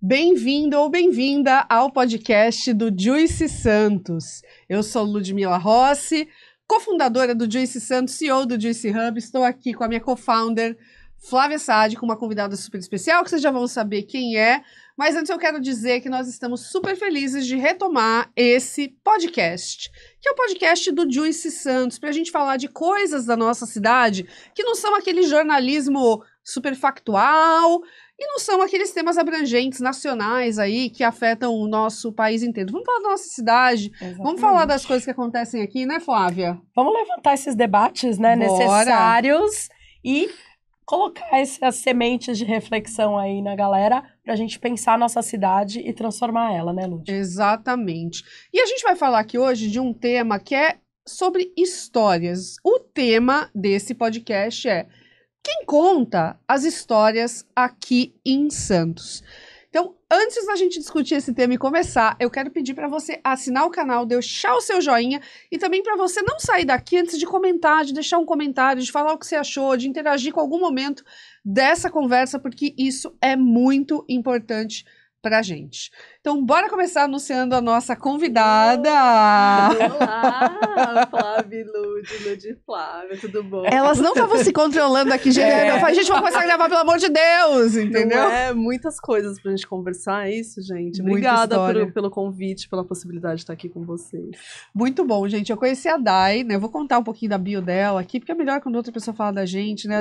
Bem-vindo ou bem-vinda ao podcast do Joyce Santos. Eu sou Ludmila Rossi, cofundadora do Joyce Santos, CEO do Joyce Hub. Estou aqui com a minha co-founder, Flávia Saad, com uma convidada super especial, que vocês já vão saber quem é. Mas antes eu quero dizer que nós estamos super felizes de retomar esse podcast, que é o podcast do Joyce Santos, para a gente falar de coisas da nossa cidade que não são aquele jornalismo super factual e não são aqueles temas abrangentes nacionais aí que afetam o nosso país inteiro. Vamos falar da nossa cidade, vamos falar das coisas que acontecem aqui, né, Flávia? Vamos levantar esses debates, né, necessários e colocar essas sementes de reflexão aí na galera pra gente pensar a nossa cidade e transformar ela, né, Lud? Exatamente. E a gente vai falar aqui hoje de um tema que é sobre histórias. O tema desse podcast é quem conta as histórias aqui em Santos. Então, antes da gente discutir esse tema e começar, eu quero pedir para você assinar o canal, deixar o seu joinha e também para você não sair daqui antes de comentar, de deixar um comentário, de falar o que você achou, de interagir com algum momento dessa conversa, porque isso é muito importante pra gente. Então, bora começar anunciando a nossa convidada. Olá, Flávia, Lud, Flávia, tudo bom? Elas não estavam se controlando aqui, gente. Eu falei, gente, vamos começar a gravar, pelo amor de Deus, entendeu? Não é muitas coisas pra gente conversar, é isso, gente? Muita Obrigada história. pelo convite, pela possibilidade de estar aqui com vocês. Muito bom, gente. Eu conheci a Dai, né? Eu vou contar um pouquinho da bio dela aqui, porque é melhor quando outra pessoa fala da gente, né?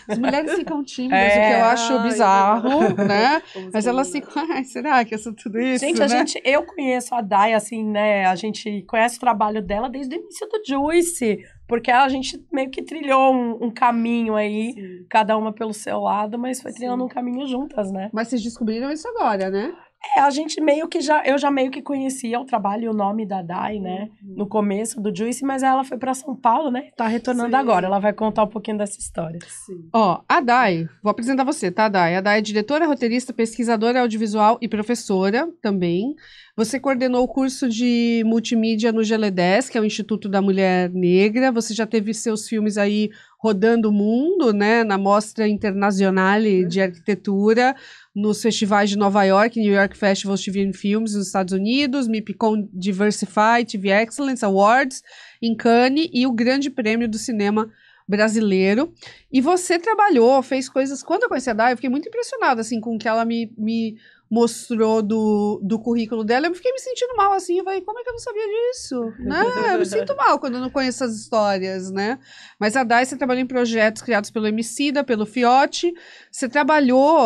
As mulheres ficam tímidas, o que eu acho bizarro, né? Mas elas ficam, ai, será que é tudo isso, Gente, né? eu conheço a Dai, assim, né, a gente conhece o trabalho dela desde o início do Joyce, porque a gente meio que trilhou um caminho aí, Sim. cada uma pelo seu lado, mas foi trilhando um caminho juntas, né? Mas vocês descobriram isso agora, né? A gente meio que eu já meio que conhecia o trabalho e o nome da Dai, né, no começo do Joyce, mas ela foi pra São Paulo, né, tá retornando agora, ela vai contar um pouquinho dessa história. Sim. Ó, a Dai, vou apresentar você, tá, Dai? A Dai é diretora, roteirista, pesquisadora audiovisual e professora também. Você coordenou o curso de multimídia no GLE10, que é o Instituto da Mulher Negra. Você já teve seus filmes aí rodando o mundo, né, na Mostra Internazionale de Arquitetura, nos festivais de Nova York, New York Festival of TV and Films nos Estados Unidos, MIPCOM Diversify TV Excellence Awards em Cannes e o Grande Prêmio do Cinema Brasileiro. E você trabalhou, fez coisas... Quando eu conheci a Dai, eu fiquei muito impressionada, assim, com o que ela me mostrou do currículo dela. Eu fiquei me sentindo mal, assim, eu falei, como é que eu não sabia disso? Né? Eu me sinto mal quando eu não conheço as histórias, né? Mas a Dai, você trabalhou em projetos criados pelo Emicida, pelo Fiote,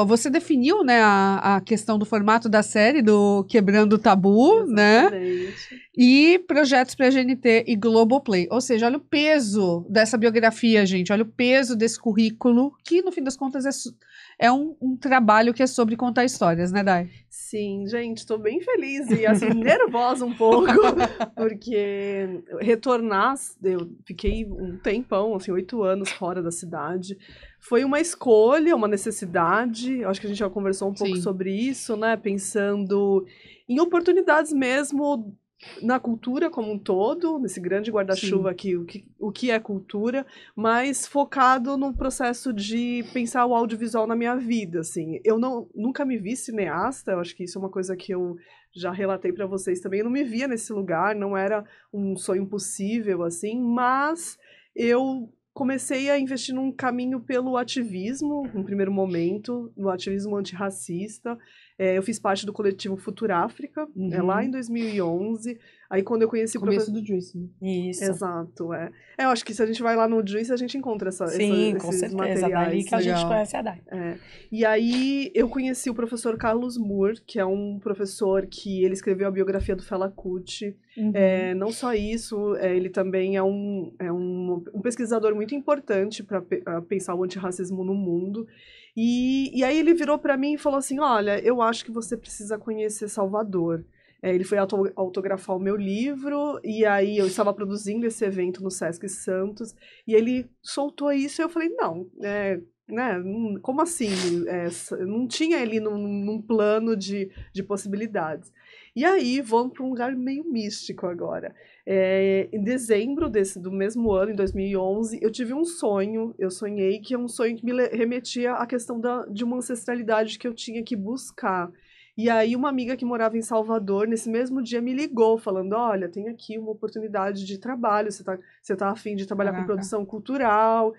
você definiu, né, a questão do formato da série, do Quebrando o Tabu, né? E projetos para a GNT e Globoplay. Ou seja, olha o peso dessa biografia, gente, olha o peso desse currículo, que no fim das contas é um trabalho que é sobre contar histórias, né, Dai? Sim, gente, tô bem feliz e, assim, nervosa um pouco, porque retornar, eu fiquei um tempão, assim, 8 anos fora da cidade. Foi uma escolha, uma necessidade, eu acho que a gente já conversou um pouco sobre isso, né, pensando em oportunidades mesmo na cultura como um todo, nesse grande guarda-chuva aqui, o que é cultura, mas focado no processo de pensar o audiovisual na minha vida, assim. Eu nunca me vi cineasta, eu acho que isso é uma coisa que eu já relatei para vocês também, eu não me via nesse lugar, não era um sonho possível, assim, mas eu comecei a investir num caminho pelo ativismo, no primeiro momento, no ativismo antirracista. Eu fiz parte do coletivo Futuráfrica, lá em 2011. Aí quando eu conheci o começo do Juice, né? Isso. Exato, eu acho que se a gente vai lá no Juice, a gente encontra Sim, com esses certeza, materiais. daí que a gente conhece a Dai. E aí eu conheci o professor Carlos Moore, que é um professor que ele escreveu a biografia do Fela Kuti. Não só isso, ele também é um pesquisador muito importante para pensar o antirracismo no mundo. E aí ele virou para mim e falou assim, olha, eu acho que você precisa conhecer Salvador. Ele foi autografar o meu livro, e aí eu estava produzindo esse evento no Sesc Santos, e ele soltou isso, e eu falei, não, né, como assim? Não tinha ele num plano de possibilidades. E aí, vamos para um lugar meio místico agora. Em dezembro do mesmo ano, em 2011, eu tive um sonho, eu sonhei que é um sonho que me remetia à questão de uma ancestralidade que eu tinha que buscar. E aí uma amiga que morava em Salvador, nesse mesmo dia, me ligou, falando, olha, tem aqui uma oportunidade de trabalho, você tá a fim de trabalhar com produção cultural.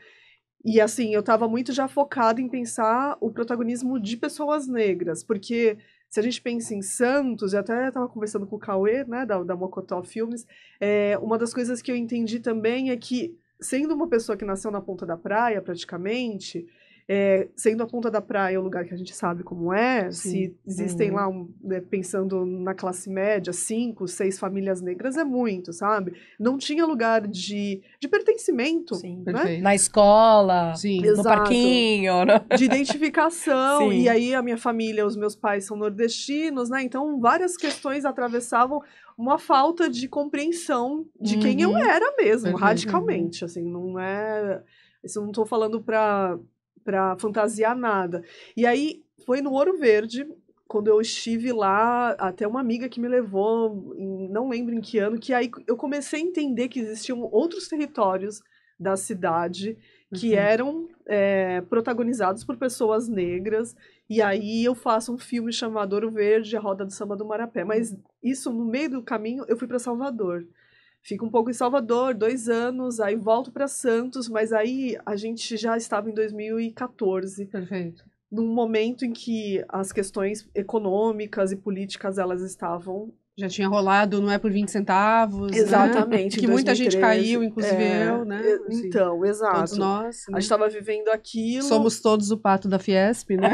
E assim, eu estava muito já focada em pensar o protagonismo de pessoas negras, porque se a gente pensa em Santos, eu até estava conversando com o Cauê, né, da Mocotó Filmes, uma das coisas que eu entendi também é que, sendo uma pessoa que nasceu na ponta da praia, praticamente, sendo a ponta da praia o lugar que a gente sabe como é, Sim. se existem lá, pensando na classe média, 5, 6 famílias negras é muito, sabe? Não tinha lugar de pertencimento, Sim, né? na escola, Sim. no Exato. parquinho, né? De identificação, Sim. e aí a minha família, os meus pais são nordestinos, né? Então várias questões atravessavam uma falta de compreensão de quem eu era mesmo, Perfeito. radicalmente, assim, não é... Isso eu não tô falando pra fantasiar nada. E aí, foi no Ouro Verde, quando eu estive lá, até uma amiga que me levou, não lembro em que ano, que aí eu comecei a entender que existiam outros territórios da cidade que eram protagonizados por pessoas negras, e aí eu faço um filme chamado Ouro Verde, A Roda do Samba do Marapé. Mas isso, no meio do caminho, eu fui para Salvador. Fico um pouco em Salvador, 2 anos, aí volto para Santos, mas aí a gente já estava em 2014. Perfeito. Num momento em que as questões econômicas e políticas, elas estavam... Já tinha rolado, não é por 20 centavos, Exatamente, né? Que em muita gente 2013, caiu, inclusive eu, né? Assim, então, exato. todos nós, A né? gente estava vivendo aquilo... Somos todos o pato da Fiesp, né?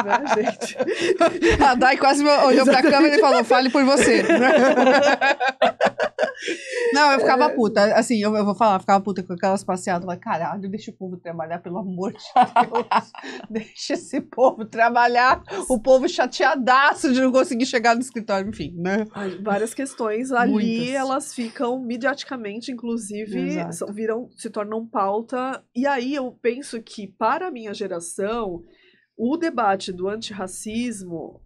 Né, gente? A Dai quase olhou pra câmera e falou, fale por você. Não, eu ficava puta. Assim, eu vou falar, ficava puta com aquelas passeadas. Eu falei, caralho, deixa o povo trabalhar, pelo amor de Deus. Deixa esse povo trabalhar. O povo chateadaço de não conseguir chegar no escritório, enfim, né? Várias questões ali, Muitas. elas ficam mediaticamente, inclusive, Exato. se tornam pauta. E aí eu penso que, para a minha geração, o debate do antirracismo...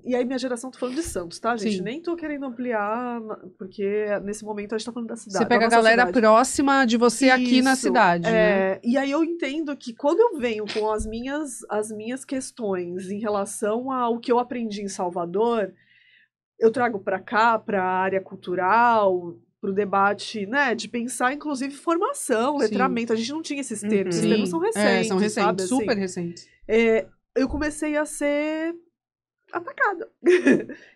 E aí minha geração, tô falando de Santos, tá, gente? Sim. Nem tô querendo ampliar, porque nesse momento a gente tá falando da cidade. Você pega da a nossa galera cidade. próxima de você aqui na Isso, cidade, né? E aí eu entendo que quando eu venho com as minhas questões em relação ao que eu aprendi em Salvador, eu trago para cá, para a área cultural, para o debate, né, de pensar, inclusive, formação, Sim. letramento. A gente não tinha esses termos, esses Sim. termos são recentes, São recentes, sabe? Assim, super recentes. eu comecei a ser atacada,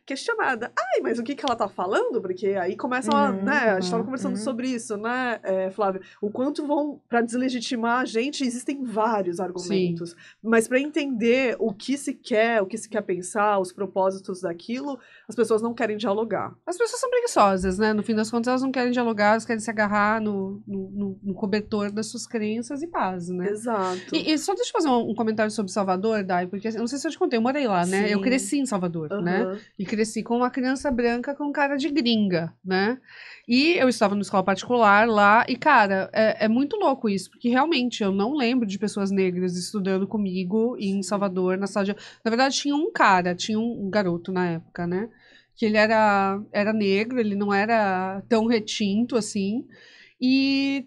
questionada. Ai, mas o que ela tá falando? Porque aí começam né, a gente tava conversando sobre isso, né, Flávia? O quanto vão, para deslegitimar a gente, existem vários argumentos. Sim. Mas para entender o que se quer pensar, os propósitos daquilo, as pessoas não querem dialogar. As pessoas são preguiçosas, né? No fim das contas, elas não querem dialogar, elas querem se agarrar no cobertor das suas crenças e paz, né? Exato. E só deixa eu fazer um comentário sobre Salvador, Dai, porque eu não sei se eu te contei, eu morei lá, né? Sim. Eu cresci em Salvador, né? E cresci com uma criança branca com cara de gringa, né? E eu estava numa escola particular lá, e, cara, é muito louco isso, porque realmente eu não lembro de pessoas negras estudando comigo em Salvador, na sala de... Na verdade, tinha um garoto na época, né? Que ele era negro, ele não era tão retinto assim, e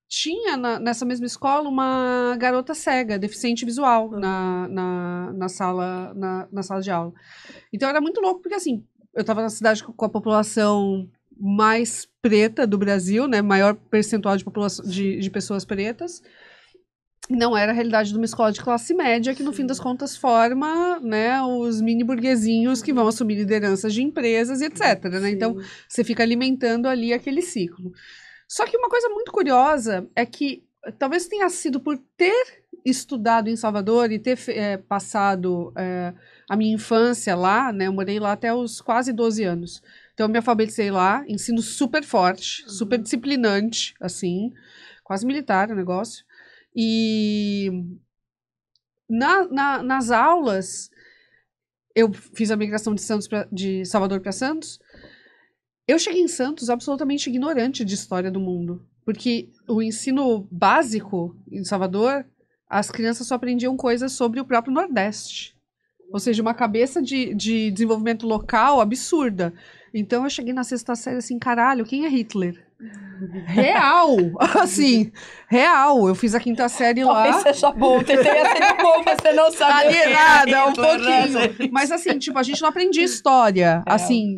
tinha nessa mesma escola uma garota cega, deficiente visual, na sala de aula. Então era muito louco, porque assim, eu estava na cidade com a população mais preta do Brasil, né, maior percentual de pessoas pretas. Não era a realidade de uma escola de classe média, que no fim das contas forma, né, os mini burguesinhos que vão assumir lideranças de empresas e etc, né? Então, você fica alimentando ali aquele ciclo. Só que uma coisa muito curiosa é que talvez tenha sido por ter estudado em Salvador e ter passado a minha infância lá, né? Eu morei lá até os quase 12 anos. Então, eu me alfabetizei lá, ensino super forte, super disciplinante, assim, quase militar o negócio. E nas aulas, eu fiz a migração de Salvador para Santos. Eu cheguei em Santos absolutamente ignorante de história do mundo, porque o ensino básico em Salvador, as crianças só aprendiam coisas sobre o próprio Nordeste. Ou seja, uma cabeça de desenvolvimento local absurda. Então eu cheguei na 6ª série assim, caralho, quem é Hitler? Real! Assim, real. Eu fiz a quinta série lá. Talvez seja bom, teria sido bom, você não sabe Alienada, um pouquinho. Mas assim, tipo, a gente não aprendia história. É. Assim,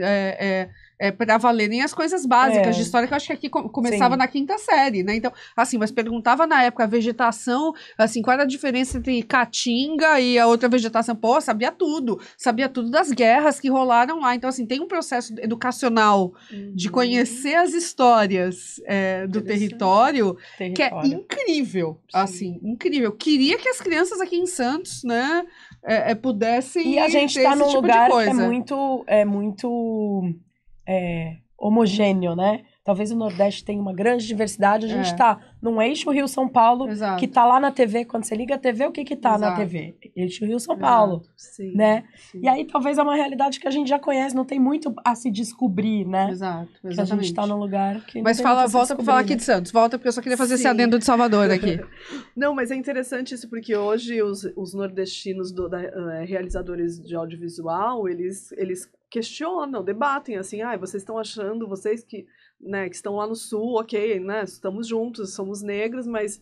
pra valerem as coisas básicas de história, que eu acho que aqui começava Sim. na quinta série, né? Então, assim, mas perguntava na época a vegetação, assim, qual era a diferença entre caatinga e a outra vegetação. Pô, sabia tudo das guerras que rolaram lá. Então, assim, tem um processo educacional de conhecer as histórias do território que é incrível, assim, incrível. Queria que as crianças aqui em Santos, né, pudessem E a gente ter tá esse num tipo lugar de coisa. que é muito homogêneo, né? Talvez o Nordeste tenha uma grande diversidade. A gente tá num eixo Rio-São Paulo, Exato. que tá lá na TV. Quando você liga a TV, o que tá na Exato. TV? Eixo Rio-São Paulo, Sim, né? sim. E aí talvez é uma realidade que a gente já conhece, não tem muito a se descobrir, né? Exato, Que a exatamente. gente tá num lugar que Mas não tem muito a se volta pra falar aqui descobrir, de Santos. Volta, porque eu só queria fazer esse Sim. adendo de Salvador aqui. Não, mas é interessante isso, porque hoje os nordestinos realizadores de audiovisual, eles questionam, debatem, assim, vocês estão achando, vocês que estão lá no sul, ok, né, estamos juntos, somos negros, mas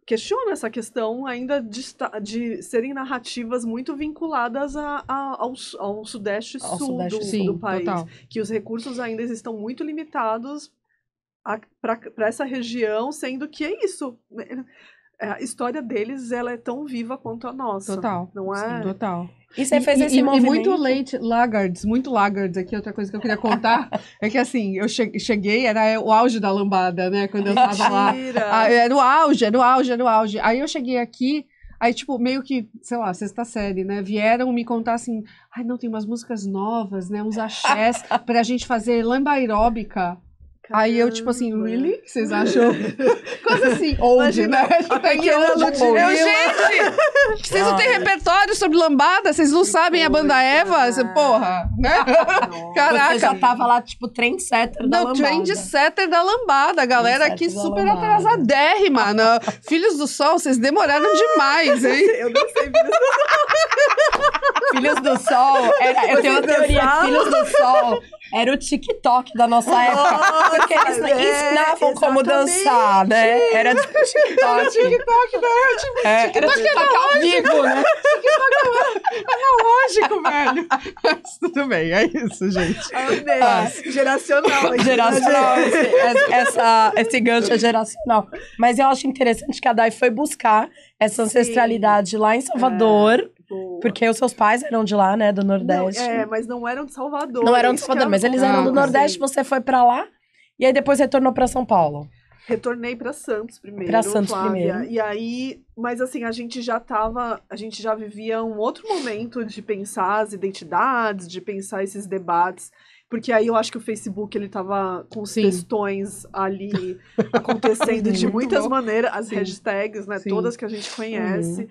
questiona essa questão ainda de serem narrativas muito vinculadas ao sudeste Ao sul sudeste, do país, total. que os recursos ainda estão muito limitados para essa região, sendo que é isso. A história deles, ela é tão viva quanto a nossa. Total. Não é? Sim, total. E você fez esse movimento... E muito laggards aqui. Outra coisa que eu queria contar é que, assim, eu cheguei, era o auge da lambada, né? Quando eu tava lá. Era o auge. Aí eu cheguei aqui, aí, tipo, meio que, sei lá, sexta série, né? Vieram me contar assim, não, tem umas músicas novas, né? Uns axés pra gente fazer lamba aeróbica. Aí eu, tipo assim, really? O que vocês acham? Coisa assim, old, né? Gente, vocês não têm repertório sobre lambada? Vocês não sabem a banda Eva? Porra, né? Caraca. Você já tava lá, tipo, trendsetter da lambada. Trendsetter da lambada. A galera aqui super atrasadérrima. Filhos do Sol, vocês demoraram demais, hein? Eu não sei, Filhos do Sol, eu tenho uma teoria que Filhos do Sol era o TikTok da nossa época. Porque eles ensinavam como dançar, né? Era tipo TikTok. TikTok, né? Era TikTok ao vivo, né? Analógico, velho. Mas tudo bem, é isso, gente. Geracional. Geracional. Esse gancho é geracional. Mas eu acho interessante que a Dai foi buscar essa ancestralidade lá em Salvador. Porque os seus pais eram de lá, né? Do Nordeste. Não, mas não eram de Salvador. Não eram de Salvador, mas eles eram do Nordeste, você foi pra lá. E aí depois retornou pra São Paulo. Retornei pra Santos primeiro. Pra Santos Flávia. primeiro. E aí, mas assim, a gente já vivia um outro momento de pensar as identidades, de pensar esses debates. Porque aí eu acho que o Facebook, ele tava com os textões ali acontecendo de muitas maneiras, as hashtags, né, todas que a gente conhece.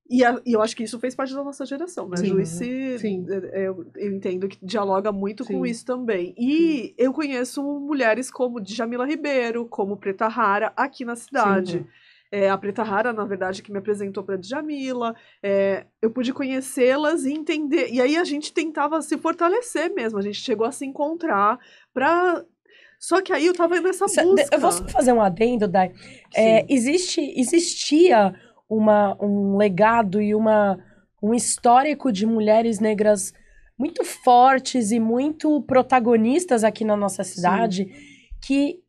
E eu acho que isso fez parte da nossa geração, né? Juicy, eu entendo que dialoga muito com isso também. E eu conheço mulheres como Djamila Ribeiro, como Preta Rara, aqui na cidade. A Preta Rara, na verdade, que me apresentou para Djamila. Eu pude conhecê-las e entender. E aí a gente tentava se fortalecer mesmo. A gente chegou a se encontrar para... Só que aí eu tava nessa busca. Eu vou só fazer um adendo, Dai. Existia um legado e um histórico de mulheres negras muito fortes e muito protagonistas aqui na nossa cidade, que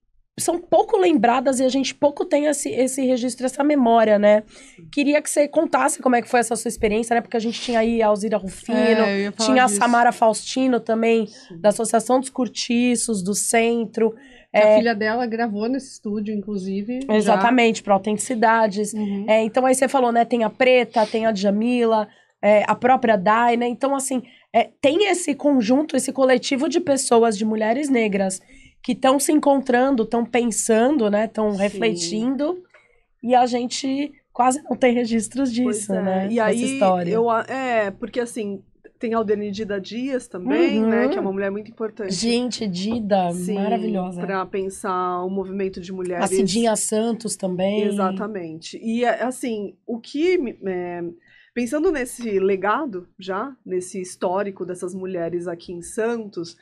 são pouco lembradas e a gente pouco tem esse registro, essa memória, né? Queria que você contasse como é que foi essa sua experiência, né? Porque a gente tinha aí a Alzira Rufino, tinha a Samara Faustino também, da Associação dos Cortiços, do Centro. A filha dela gravou nesse estúdio, inclusive. Exatamente, para autenticidades. Então aí você falou, né? Tem a Preta, tem a Djamila, a própria Dai, né? Então, assim, tem esse conjunto, esse coletivo de pessoas, de mulheres negras, que estão se encontrando, estão pensando, né? Estão refletindo. E a gente quase não tem registros disso, né? E aí, essa história. porque assim... Tem a Aldene Dida Dias também, né? Que é uma mulher muito importante. Gente, Dida, maravilhosa. Para pensar o movimento de mulheres. A Cidinha Santos também. Exatamente. E, assim, o que... pensando nesse legado já, nesse histórico dessas mulheres aqui em Santos,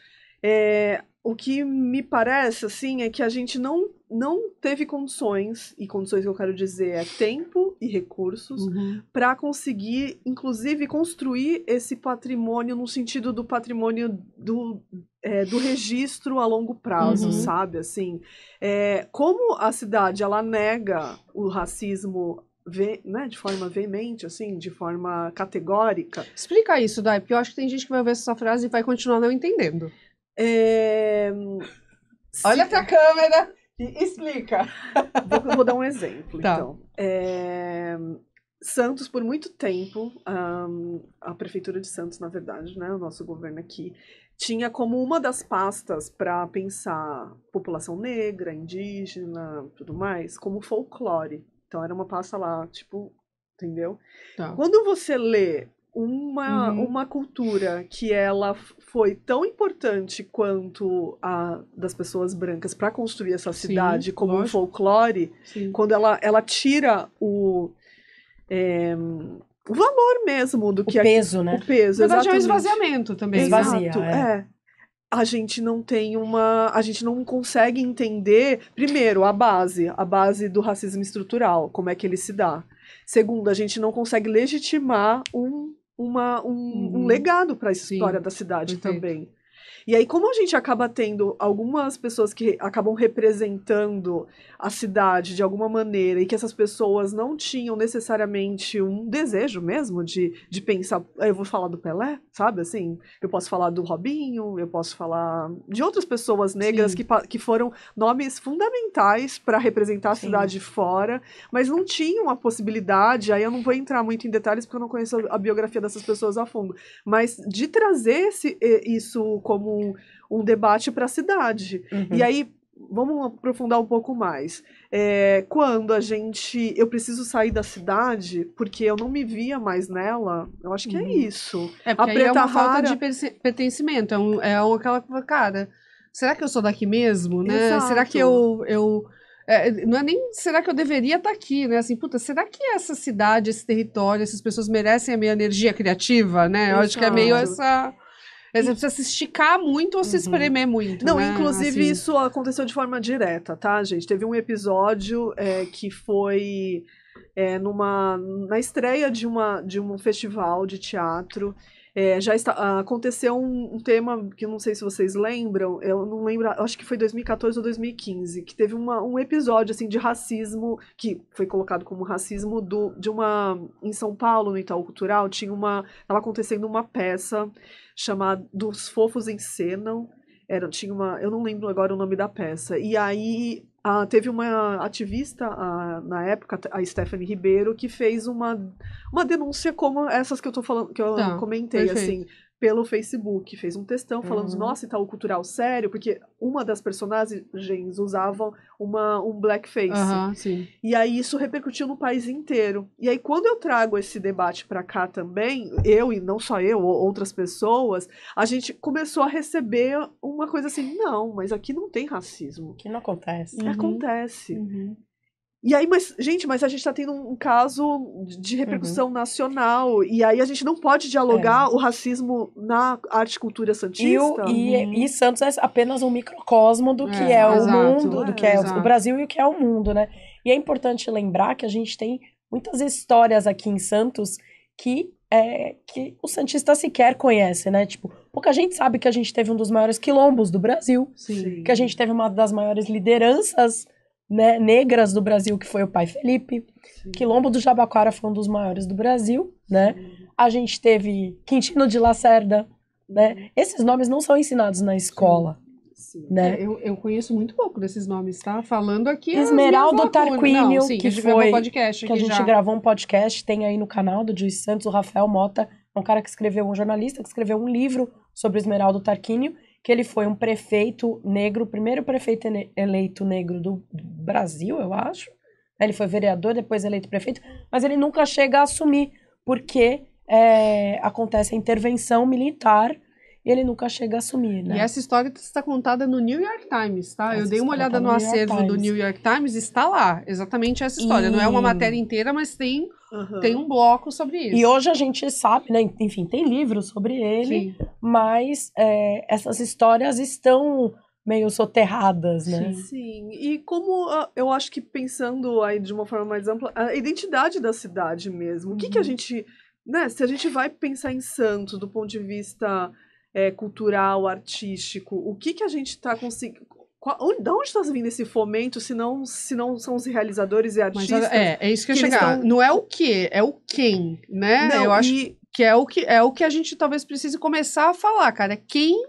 o que me parece, assim, é que a gente não teve condições, e condições que eu quero dizer é tempo e recursos, para conseguir, inclusive, construir esse patrimônio no sentido do patrimônio do registro a longo prazo, sabe? Assim, como a cidade, ela nega o racismo, né, de forma veemente, assim, de forma categórica. Explica isso, Dai, porque eu acho que tem gente que vai ver essa frase e vai continuar não entendendo. Olha pra câmera e explica. Vou dar um exemplo, Tá. então. Santos, por muito tempo, a Prefeitura de Santos, na verdade, né, o nosso governo aqui, tinha como uma das pastas para pensar população negra, indígena, tudo mais, como folclore. Então era uma pasta lá, tipo, entendeu? Tá. Quando você lê uma cultura que ela foi tão importante quanto a das pessoas brancas para construir essa cidade, como um folclore, quando ela tira o valor mesmo do que peso, né? O peso, na verdade, exatamente. é um esvaziamento também. Esvazia, né? A gente não tem a gente não consegue entender, primeiro, a base do racismo estrutural, como é que ele se dá. Segundo, a gente não consegue legitimar um legado para a história da cidade também. E aí, como a gente acaba tendo algumas pessoas que acabam representando a cidade de alguma maneira e que essas pessoas não tinham necessariamente um desejo mesmo de pensar, eu vou falar do Pelé, sabe, assim? Eu posso falar do Robinho, eu posso falar de outras pessoas negras que foram nomes fundamentais para representar a cidade fora, mas não tinham a possibilidade, aí eu não vou entrar muito em detalhes porque eu não conheço a biografia dessas pessoas a fundo, mas de trazer isso como um debate para a cidade. E aí, vamos aprofundar um pouco mais. Quando eu preciso sair da cidade, porque eu não me via mais nela, eu acho que é isso. Porque aí é uma falta de pertencimento, aquela cara, será que eu sou daqui mesmo, né? Exato. Será que não é nem será que eu deveria estar aqui, né? Assim, puta, será que essa cidade, esse território, essas pessoas merecem a minha energia criativa, né? Eu acho que é meio essa... Você precisa se esticar muito ou se espremer muito, Não, né? inclusive assim. isso aconteceu de forma direta, tá, gente? Teve um episódio que foi na estreia de um festival de teatro. Aconteceu um tema que eu não sei se vocês lembram, eu não lembro, acho que foi 2014 ou 2015, que teve um episódio assim de racismo, que foi colocado como racismo em São Paulo, no Itaú Cultural, estava acontecendo uma peça chamada Dos Fofos Encenam, eu não lembro agora o nome da peça, e aí teve uma ativista, na época, a Stephanie Ribeiro, que fez uma denúncia como essas que eu tô falando, que eu comentei, perfeito. assim, pelo Facebook. Fez um textão falando, nossa, Itaú Cultural, sério? Porque uma das personagens usava um blackface. Sim. E aí isso repercutiu no país inteiro. E aí quando eu trago esse debate para cá também, eu, e não só eu, outras pessoas, a gente começou a receber uma coisa assim, não, mas aqui não tem racismo. Que não acontece. Acontece. E aí, mas a gente tá tendo um caso de repercussão nacional, e aí a gente não pode dialogar o racismo na arte e cultura santista. E Santos é apenas um microcosmo do que é o mundo, do que é o Brasil e o que é o mundo, né? E é importante lembrar que a gente tem muitas histórias aqui em Santos que o santista sequer conhece, né? Tipo, pouca gente sabe que a gente teve um dos maiores quilombos do Brasil, que a gente teve uma das maiores lideranças, né, negras do Brasil, que foi o Pai Felipe. Quilombo do Jabaquara foi um dos maiores do Brasil, né? A gente teve Quintino de Lacerda, né? Esses nomes não são ensinados na escola, né? Eu conheço muito pouco desses nomes, tá? Falando aqui Esmeraldo Tarquínio, que foi podcast que a gente gravou um podcast, tem aí no canal do Juiz Santos, o Rafael Mota, é um cara que escreveu, um jornalista que escreveu um livro sobre Esmeraldo Tarquínio, que ele foi um prefeito negro, o primeiro prefeito eleito negro do Brasil, eu acho. Ele foi vereador, depois eleito prefeito, mas ele nunca chega a assumir, porque acontece a intervenção militar e ele nunca chega a assumir, né? E essa história está contada no New York Times, tá? Eu dei uma olhada no acervo do New York Times, está lá, exatamente essa história. Não é uma matéria inteira, mas tem um bloco sobre isso. E hoje a gente sabe, né? Enfim, tem livros sobre ele, mas essas histórias estão meio soterradas, né? Sim, e como eu acho que pensando aí de uma forma mais ampla, a identidade da cidade mesmo. O que a gente, né, se a gente vai pensar em Santos do ponto de vista cultural, artístico, o que a gente está conseguindo. Da onde está vindo esse fomento, se não são os realizadores e artistas? Mas é isso que eu ia chegar. Não é o quê, é o quem, né? Não, eu acho que é o que a gente talvez precise começar a falar, cara. É quem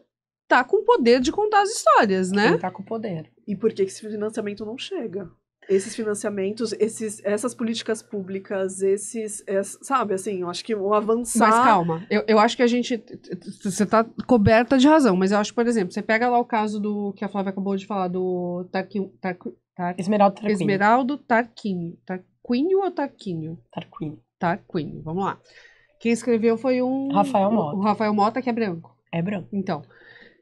tá com o poder de contar as histórias, né? Quem tá com o poder. E por que esse financiamento não chega? Esses financiamentos, essas políticas públicas, sabe, assim, eu acho que o avançar... Mas calma, eu acho que a gente... Você tá coberta de razão, mas eu acho que, por exemplo, você pega lá o caso do que a Flávia acabou de falar, do Esmeraldo Tarquínio. Tarquínio ou Tarquínio? Tarquínio, vamos lá. Quem escreveu foi Rafael Mota. O Rafael Mota, que é branco. É branco. Então,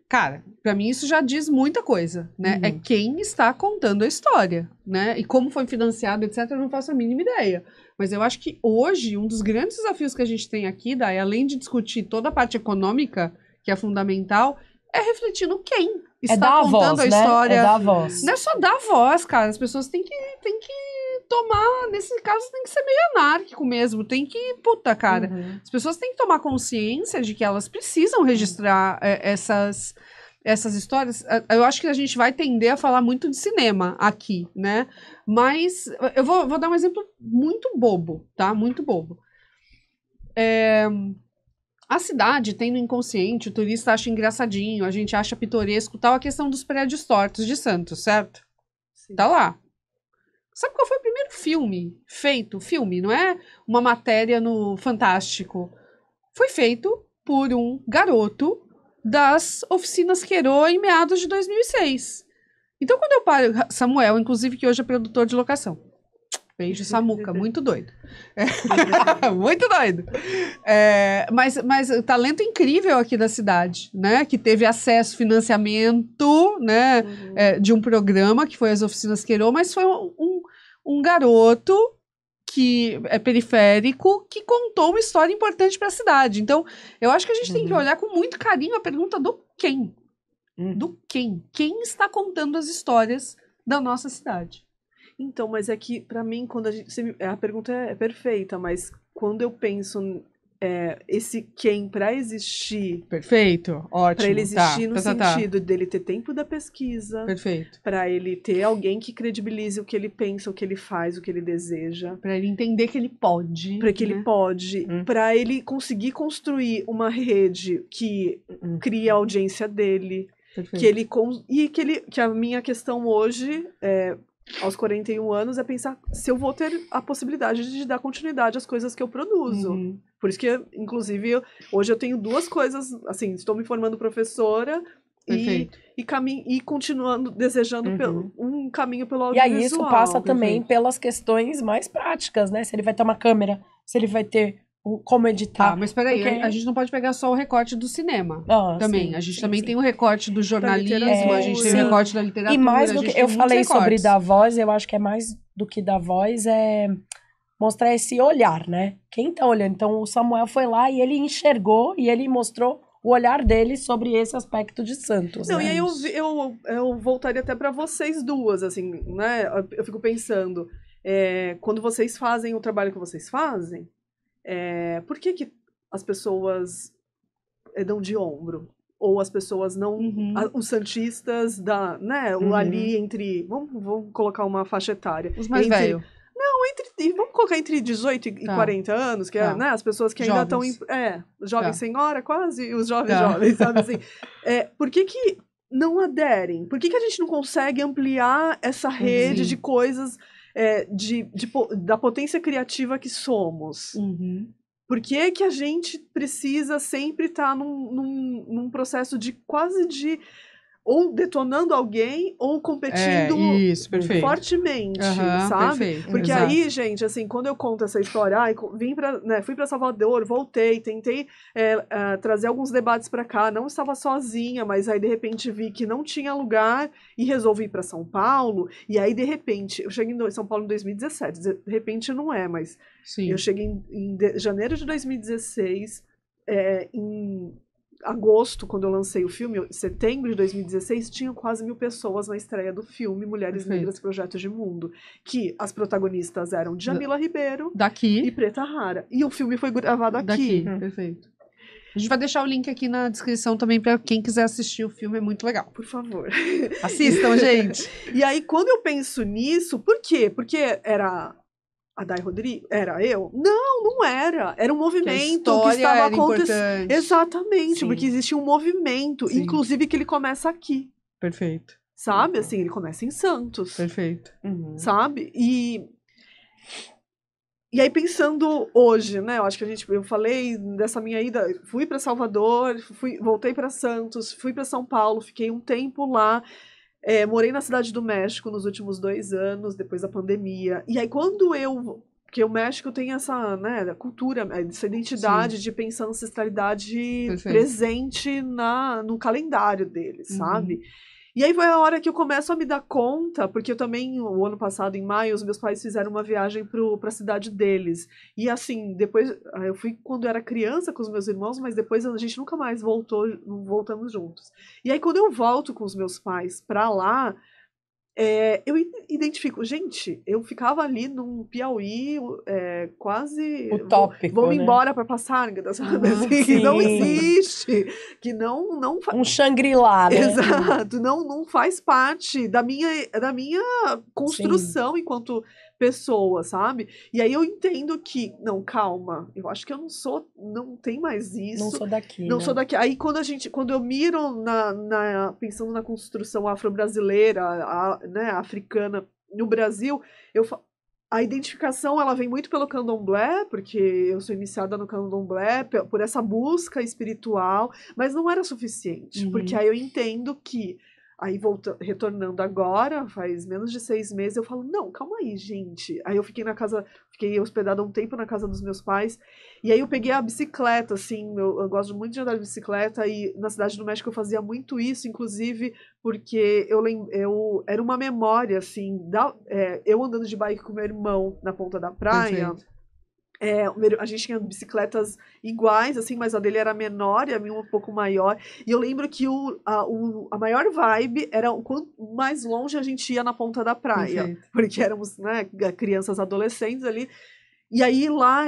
cara, pra mim isso já diz muita coisa, né? É quem está contando a história, né? E como foi financiado, etc., eu não faço a mínima ideia. Mas eu acho que hoje, um dos grandes desafios que a gente tem aqui, Dai, além de discutir toda a parte econômica, que é fundamental, é refletir no quem está contando a história. É dar voz. Não é só dar voz, cara. As pessoas têm que tomar, nesse caso, tem que ser meio anárquico mesmo. Tem que, puta, cara. As pessoas têm que tomar consciência de que elas precisam registrar essas histórias. Eu acho que a gente vai tender a falar muito de cinema aqui, né? Mas eu vou dar um exemplo muito bobo, tá? Muito bobo. A cidade tem no inconsciente, o turista acha engraçadinho, a gente acha pitoresco, tal, a questão dos prédios tortos de Santos, certo? Sim. Tá lá. Sabe qual foi o primeiro filme feito? Filme, não é uma matéria no Fantástico. Foi feito por um garoto das oficinas Queiro em meados de 2006. Então, quando eu paro... Samuel, inclusive, que hoje é produtor de locação. Beijo, Samuca, muito doido. Muito doido. Mas talento incrível aqui da cidade, né? Que teve acesso, financiamento, né? De um programa, que foi as Oficinas Queiro, mas foi um garoto que é periférico, que contou uma história importante para a cidade. Então, eu acho que a gente tem que olhar com muito carinho a pergunta do quem. Do quem. Quem está contando as histórias da nossa cidade. Então, mas é que, pra mim, quando a pergunta é perfeita, mas quando eu penso esse quem pra existir... Perfeito, ótimo. Pra ele existir no sentido dele ter tempo da pesquisa. Perfeito. Pra ele ter alguém que credibilize o que ele pensa, o que ele faz, o que ele deseja. Pra ele entender que ele pode. Pra que ele pode. Pra ele conseguir construir uma rede que cria a audiência dele. Perfeito. Que a minha questão hoje aos 41 anos é pensar se eu vou ter a possibilidade de dar continuidade às coisas que eu produzo. Por isso que, inclusive, hoje eu tenho duas coisas, assim, estou me formando professora e continuando, desejando um caminho pelo audiovisual. E aí isso passa também pelas questões mais práticas, né? Se ele vai ter uma câmera, se ele vai ter como editar. Mas peraí, a gente não pode pegar só o recorte do cinema também. Sim, a gente também tem o recorte do jornalismo, a gente tem o recorte da literatura. E mais do que eu falei sobre dar voz, eu acho que é mais do que dar voz, mostrar esse olhar, né? Quem tá olhando? Então o Samuel foi lá e ele enxergou e ele mostrou o olhar dele sobre esse aspecto de Santos. Não, né? E aí eu voltaria até para vocês duas, assim, né? Eu fico pensando, quando vocês fazem o trabalho que vocês fazem, por que as pessoas dão de ombro? Ou as pessoas não... Os santistas, né? Ali entre... Vamos colocar uma faixa etária. Os mais velhos. Não, vamos colocar entre 18 e 40 anos, que né, as pessoas que ainda estão... Jovem senhora, quase, e os jovens, sabe assim? Por que não aderem? Por que a gente não consegue ampliar essa rede de coisas... da potência criativa que somos. Por que a gente precisa sempre estar num processo de quase de ou detonando alguém ou competindo fortemente, sabe? Perfeito, porque aí, gente, assim, quando eu conto essa história, fui para Salvador, voltei, tentei trazer alguns debates para cá, não estava sozinha, mas aí de repente vi que não tinha lugar e resolvi ir para São Paulo, e aí de repente, eu cheguei em São Paulo em 2017, de repente não mas eu cheguei em janeiro de 2016, agosto, quando eu lancei o filme, setembro de 2016, tinham quase 1.000 pessoas na estreia do filme Mulheres Negras, Projeto de Mundo. Que as protagonistas eram Djamila Ribeiro e Preta Rara. E o filme foi gravado aqui. Perfeito. A gente vai deixar o link aqui na descrição também para quem quiser assistir o filme, é muito legal. Por favor. Assistam, gente. E aí, quando eu penso nisso, por quê? Porque era a Day Rodrigues? Era eu? Não era. Era um movimento que estava acontecendo. Exatamente, sim, porque existia um movimento, sim, inclusive que ele começa aqui. Perfeito. Sabe? Assim, ele começa em Santos. Perfeito. Sabe? E aí, pensando hoje, né? Eu acho que eu falei dessa minha ida, fui para Salvador, voltei para Santos, fui para São Paulo, fiquei um tempo lá, morei na Cidade do México nos últimos 2 anos, depois da pandemia. E aí, porque o México tem essa, né, cultura, essa identidade, sim, de pensar ancestralidade, perfeito, presente no calendário deles, sabe? E aí foi a hora que eu começo a me dar conta, porque eu também, o ano passado, em maio, os meus pais fizeram uma viagem para a cidade deles. E assim, depois, eu fui quando eu era criança com os meus irmãos, mas depois a gente nunca mais voltamos juntos. E aí quando eu volto com os meus pais para lá, eu identifico, gente, eu ficava ali num Piauí, quase utópico, vamos né? Embora para Passarga, sabe? Assim, que não existe, que não um Shangri-La, né? Exato, não faz parte da minha construção, sim, enquanto pessoa, sabe? E aí eu entendo que, não, calma, eu acho que eu não tem mais isso. Não sou daqui, Não né? sou daqui. Aí quando eu miro pensando na construção afro-brasileira, né, africana no Brasil, a identificação, ela vem muito pelo candomblé, porque eu sou iniciada no candomblé, por essa busca espiritual, mas não era suficiente, porque aí eu entendo que, aí retornando agora, faz menos de 6 meses, eu falo, não, calma aí, gente. Aí eu fiquei hospedada um tempo na casa dos meus pais, e aí eu peguei a bicicleta, assim, eu gosto muito de andar de bicicleta, e na Cidade do México eu fazia muito isso, inclusive porque era uma memória, assim, eu andando de bike com meu irmão na ponta da praia. Perfeito. A gente tinha bicicletas iguais, assim, mas a dele era menor e a minha um pouco maior. E eu lembro que a maior vibe era o quanto mais longe a gente ia na ponta da praia. Perfeito. Porque éramos, né, crianças, adolescentes ali. E aí lá,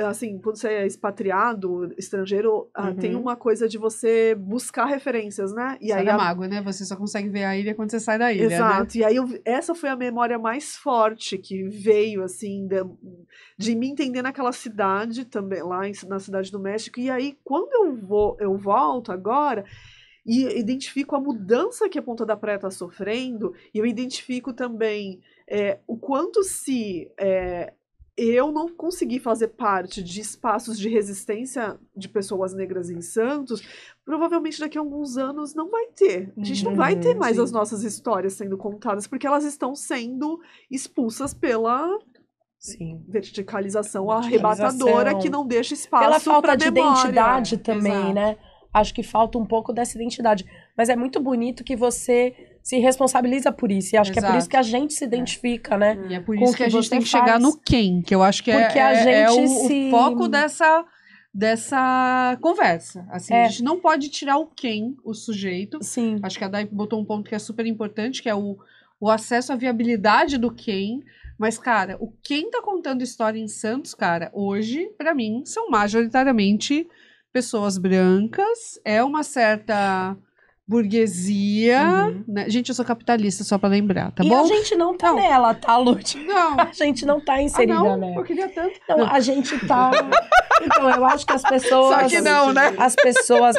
assim, quando você é expatriado, estrangeiro, tem uma coisa de você buscar referências, né? E sai da mágoa, né? Você só consegue ver a ilha quando você sai da ilha, exato. Né? E aí essa foi a memória mais forte que veio, assim, de me entender naquela cidade também, lá na Cidade do México. E aí, quando eu volto agora, e identifico a mudança que a Ponta da Praia está sofrendo, e eu identifico também o quanto eu não consegui fazer parte de espaços de resistência de pessoas negras em Santos, provavelmente daqui a alguns anos não vai ter. A gente não vai ter mais, sim, as nossas histórias sendo contadas, porque elas estão sendo expulsas pela, sim, verticalização arrebatadora que não deixa espaço para memória. Pela falta de identidade também, exato, né? Acho que falta um pouco dessa identidade. Mas é muito bonito que você se responsabiliza por isso. E acho, exato, que é por isso que a gente se identifica, né? E é por isso que a gente tem que chegar no quem, que eu acho que o foco dessa conversa. Assim, a gente não pode tirar o quem, o sujeito. Sim. Acho que a Day botou um ponto que é super importante, que é o acesso à viabilidade do quem. Mas, cara, o quem tá contando história em Santos, cara, hoje, pra mim, são majoritariamente pessoas brancas, uma certa burguesia, né? Gente, eu sou capitalista, só pra lembrar, tá bom? E a gente não tá nela, tá, Lúcia? Não. A gente não tá inserida nela. Eu queria tanto. Não, a gente tá... Então, eu acho que as pessoas... Só que não, né? As pessoas...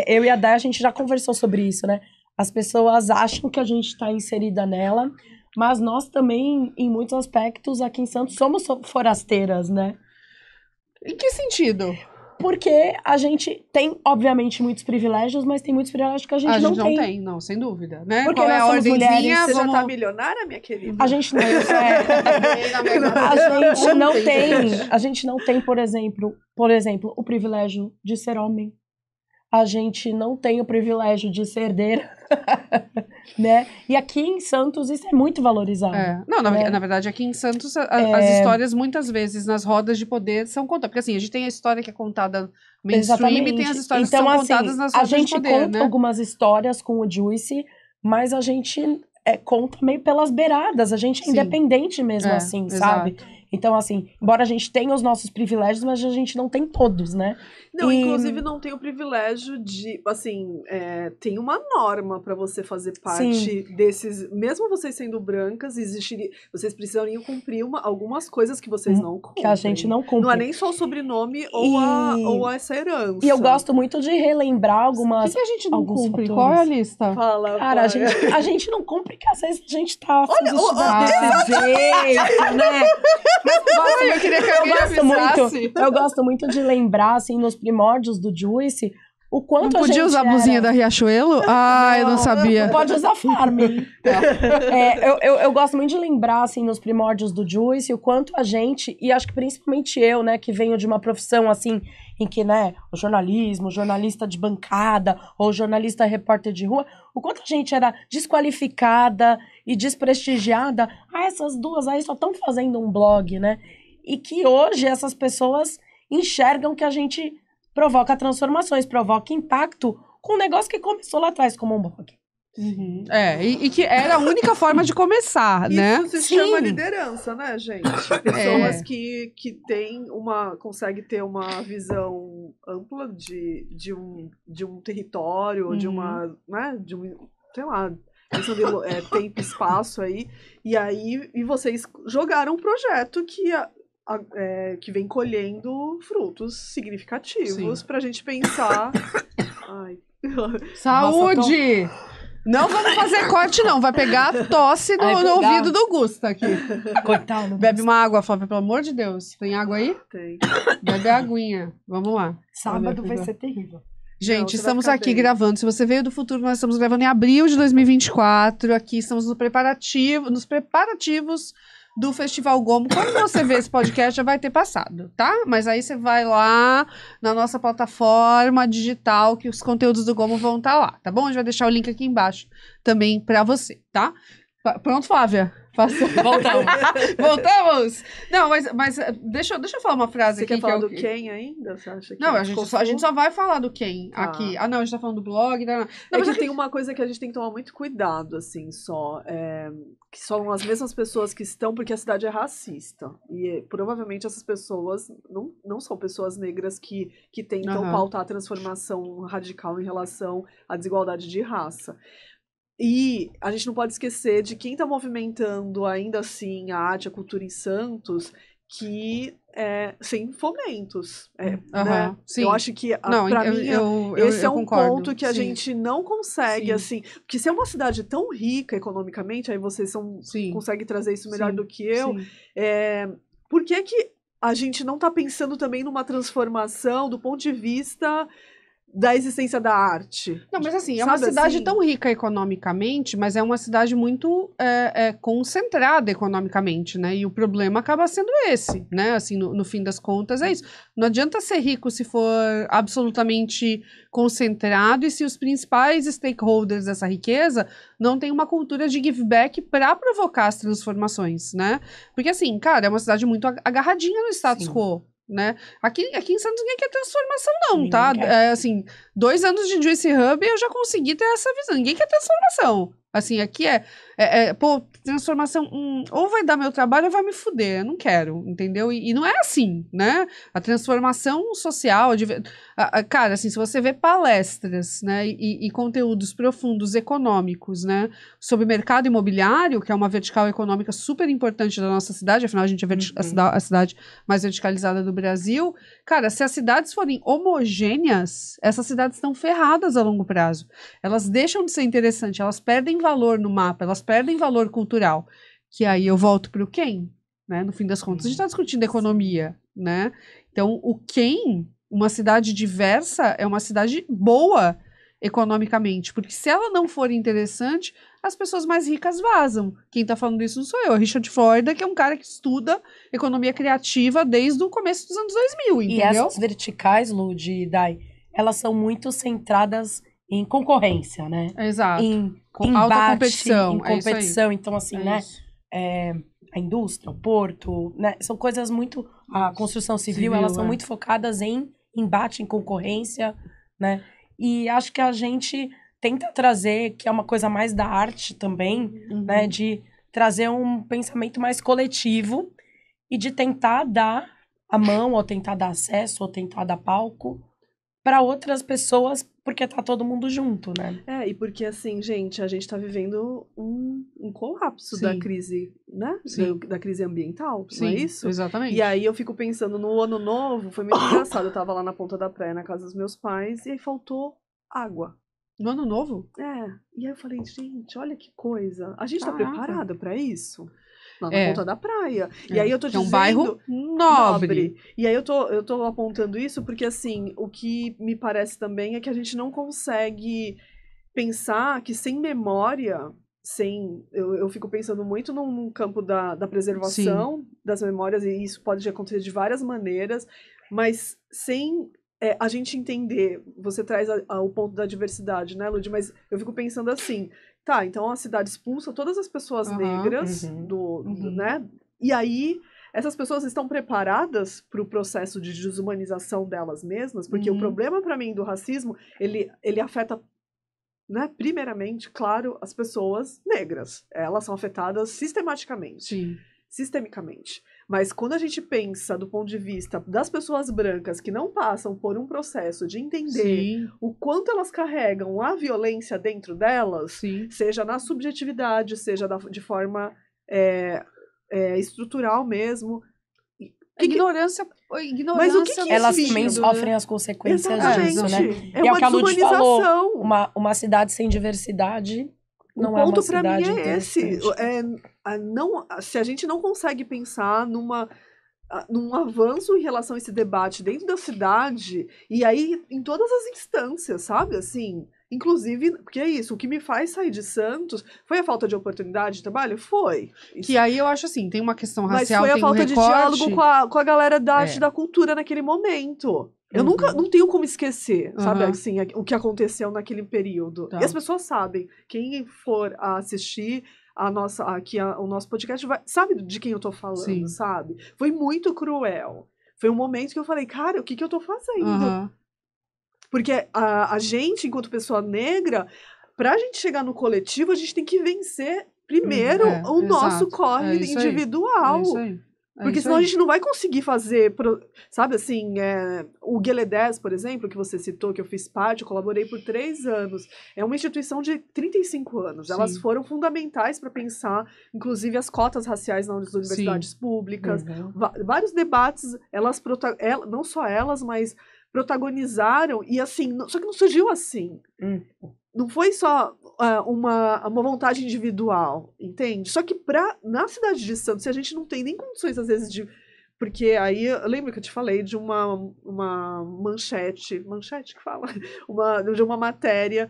eu e a Day, a gente já conversou sobre isso, né? As pessoas acham que a gente tá inserida nela, mas nós também, em muitos aspectos, aqui em Santos, somos forasteiras, né? Em que sentido? Porque a gente tem, obviamente, muitos privilégios, mas tem muitos privilégios que a gente não tem. A gente não tem, não, sem dúvida, né? Porque qual é a ordenzinha? Você já tá milionária, minha querida? A gente não a gente não tem, por exemplo, o privilégio de ser homem. a gente não tem o privilégio de ser herdeira, né? E aqui em Santos isso é muito valorizado. Não, né? na verdade, aqui em Santos, as histórias, muitas vezes, nas rodas de poder, são contadas. Porque, assim, a gente tem a história que é contada mainstream e tem as histórias que são contadas nas rodas de poder, a gente conta algumas histórias com o Juicy, mas a gente conta meio pelas beiradas. A gente é independente mesmo, assim, sabe? Então, assim, embora a gente tenha os nossos privilégios, mas a gente não tem todos, né? Não, inclusive não tem o privilégio de, assim, tem uma norma para você fazer parte desses, mesmo vocês sendo brancas, vocês precisariam cumprir algumas coisas que vocês não cumprem. Que a gente não cumpre. Não é nem só o sobrenome ou essa herança. E eu gosto muito de relembrar algumas... O que a gente não cumpre? Fatores. Qual é a lista? Fala, cara, a gente não cumpre, que às vezes a gente tá desse jeito, né? Eu gosto muito de lembrar, assim, nos primórdios do Juicy, o quanto não podia usar a blusinha da Riachuelo? Eu não sabia. Não pode usar Farm. Eu gosto muito de lembrar, assim, nos primórdios do Juicy, o quanto a gente, e acho que principalmente eu, né, que venho de uma profissão, assim, em que, né, o jornalismo, jornalista de bancada, ou jornalista repórter de rua, o quanto a gente era desqualificada e desprestigiada. Essas duas aí só estão fazendo um blog, né? E que hoje essas pessoas enxergam que a gente provoca transformações, provoca impacto com um negócio que começou lá atrás como um blog. Uhum. E que era a única forma de começar, né? Isso se chama liderança, né, gente? Pessoas que conseguem ter uma visão ampla de um território, de uma, né, de um, sei lá, questão de tempo e espaço aí, e vocês jogaram um projeto que vem colhendo frutos significativos pra gente pensar. Ai. Saúde! Não vamos fazer corte, não. Vai pegar tosse no ouvido do Gusta aqui. Coitado. Bebe uma água, Flávia, pelo amor de Deus. Tem água aí? Tem. Bebe a aguinha. Vamos lá. Sábado vai ser terrível. Gente, estamos aqui gravando. Se você veio do futuro, nós estamos gravando em abril de 2024. Aqui estamos nos preparativos do Festival Gomo. Quando você vê esse podcast, já vai ter passado, tá? Mas aí você vai lá na nossa plataforma digital, que os conteúdos do Gomo vão estar lá, tá bom? A gente vai deixar o link aqui embaixo também pra você, tá? Pronto, Flávia? Voltamos! Não, mas deixa eu falar uma frase você aqui. Você quer falar do Ken ainda? Você acha que não, a gente só vai falar do Ken aqui. Não, a gente tá falando do blog. Não, mas tem uma coisa que a gente tem que tomar muito cuidado, assim, que são as mesmas pessoas que estão, porque a cidade é racista. E provavelmente essas pessoas não são pessoas negras que tentam pautar a transformação radical em relação à desigualdade de raça. E a gente não pode esquecer de quem está movimentando ainda assim a arte, a cultura em Santos, que sem fomentos. Né? Sim. Eu acho que, para mim, esse é um ponto que a gente não consegue, assim... Porque se é uma cidade tão rica economicamente, aí vocês conseguem trazer isso melhor do que eu, por que a gente não está pensando também numa transformação do ponto de vista da existência da arte? Não, mas assim, é uma cidade tão rica economicamente, mas é uma cidade muito concentrada economicamente, né? E o problema acaba sendo esse, né? Assim, no fim das contas, é isso. Não adianta ser rico se for absolutamente concentrado e se os principais stakeholders dessa riqueza não têm uma cultura de give back para provocar as transformações, né? Porque assim, cara, é uma cidade muito agarradinha no status quo. Né? Aqui em Santos ninguém quer transformação não, tá? Assim, 2 anos de Juicy Hub eu já consegui ter essa visão. Ninguém quer transformação. Assim, aqui transformação, ou vai dar meu trabalho ou vai me fuder, eu não quero, entendeu? E não é assim, né? A transformação social, cara, assim, se você vê palestras, né, e conteúdos profundos econômicos, né, sobre mercado imobiliário, que é uma vertical econômica super importante da nossa cidade, afinal a gente é a cidade mais verticalizada do Brasil, cara, se as cidades forem homogêneas, essas cidades estão ferradas a longo prazo. Elas deixam de ser interessantes, elas perdem valor no mapa, elas perdem valor cultural, que aí eu volto para o quem, né? No fim das contas, a gente está discutindo economia, né? Então, o quem, uma cidade diversa, é uma cidade boa economicamente, porque se ela não for interessante, as pessoas mais ricas vazam. Quem está falando isso não sou eu, é Richard Florida, que é um cara que estuda economia criativa desde o começo dos anos 2000, entendeu? E essas verticais, Lud e Dai, elas são muito centradas em concorrência, né? Exato. Em Alta embate, competição. em competição. Então, assim, É né? isso. A indústria, o porto, né? São coisas muito... A construção civil, elas são muito focadas em embate, em concorrência, né? E acho que a gente tenta trazer, que é uma coisa mais da arte também, né? De trazer um pensamento mais coletivo e de tentar dar a mão, ou tentar dar acesso, ou tentar dar palco para outras pessoas, porque tá todo mundo junto, né? E porque assim, gente, a gente tá vivendo um colapso Sim. da crise, né? Sim. Da crise ambiental, Sim, não é isso? exatamente. E aí eu fico pensando no ano novo, foi muito engraçado, eu tava lá na ponta da praia, na casa dos meus pais, e aí faltou água. No ano novo? E aí eu falei, gente, olha que coisa, a gente tá Caraca. preparada pra isso? Lá na ponta da praia. E aí eu tô Que é um dizendo... bairro nobre. E aí eu tô apontando isso porque, assim, o que me parece também é que a gente não consegue pensar que sem memória, eu fico pensando muito num campo da preservação das memórias, e isso pode acontecer de várias maneiras, mas sem a gente entender, você traz o ponto da diversidade, né, Lud? Mas eu fico pensando assim, tá, então a cidade expulsa todas as pessoas negras né? E aí, essas pessoas estão preparadas para o processo de desumanização delas mesmas? Porque o problema, para mim, do racismo, ele afeta, né, primeiramente, claro, as pessoas negras. Elas são afetadas sistematicamente. Sim. Sistemicamente. Mas quando a gente pensa do ponto de vista das pessoas brancas que não passam por um processo de entender o quanto elas carregam a violência dentro delas, seja na subjetividade, seja de forma estrutural mesmo. Ignorância. Mas o que elas também sofrem as consequências disso, né? É uma desumanização. Uma cidade sem diversidade não é uma cidade. O ponto para mim é esse. Se a gente não consegue pensar num avanço em relação a esse debate dentro da cidade, e aí em todas as instâncias, sabe? Assim, inclusive, porque é isso, o que me faz sair de Santos foi a falta de oportunidade de trabalho? Foi. Que aí eu acho assim, tem uma questão racial, mas foi a falta de diálogo com a galera da arte e da cultura naquele momento. Eu não tenho como esquecer, sabe, assim, o que aconteceu naquele período. E as pessoas sabem. Quem for assistir o nosso podcast sabe de quem eu tô falando, sabe? Foi muito cruel. Foi um momento que eu falei, cara, o que eu tô fazendo? Porque a gente, enquanto pessoa negra, pra gente chegar no coletivo, a gente tem que vencer primeiro o nosso corre individual. É isso aí. Porque senão a gente não vai conseguir fazer, sabe assim, o Gueledés, por exemplo, que você citou, que eu fiz parte, eu colaborei por 3 anos. É uma instituição de 35 anos. Elas foram fundamentais para pensar, inclusive, as cotas raciais nas universidades públicas. Vários debates, não só elas, mas protagonizaram, e assim, só que não surgiu assim. Não foi só uma vontade individual, entende? Só que na cidade de Santos, a gente não tem nem condições, às vezes, de... Porque aí, eu lembro que eu te falei de uma manchete que fala? De uma matéria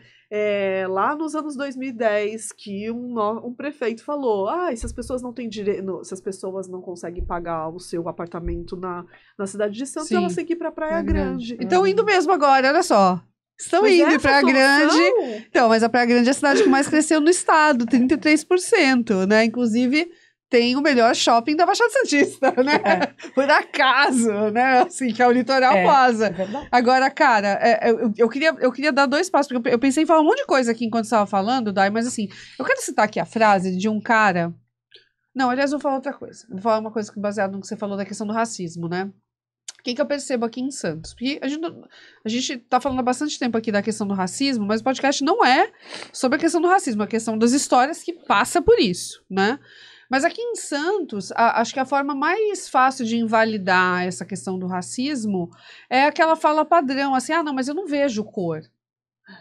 lá nos anos 2010, que um prefeito falou, se as pessoas não têm direito, se as pessoas não conseguem pagar o seu apartamento na cidade de Santos, elas têm que ir pra Praia Grande. Então, indo mesmo agora, olha só. Estão indo para Praia Grande. Então, mas a Praia Grande é a cidade que mais cresceu no estado, 33%, né? Inclusive, tem o melhor shopping da Baixada Santista, né? Por acaso, né? Assim, que é o Litoral Plaza. Agora, cara, eu queria dar 2 passos, porque eu pensei em falar um monte de coisa aqui enquanto você estava falando, Dai, mas assim, eu quero citar aqui a frase de um cara... Não, aliás, eu vou falar outra coisa. Vou falar uma coisa baseada no que você falou da questão do racismo, né? O que eu percebo aqui em Santos? Porque a gente tá falando há bastante tempo aqui da questão do racismo, mas o podcast não é sobre a questão do racismo, é a questão das histórias que passa por isso, né? Mas aqui em Santos, acho que a forma mais fácil de invalidar essa questão do racismo é aquela fala padrão, assim, não, mas eu não vejo cor.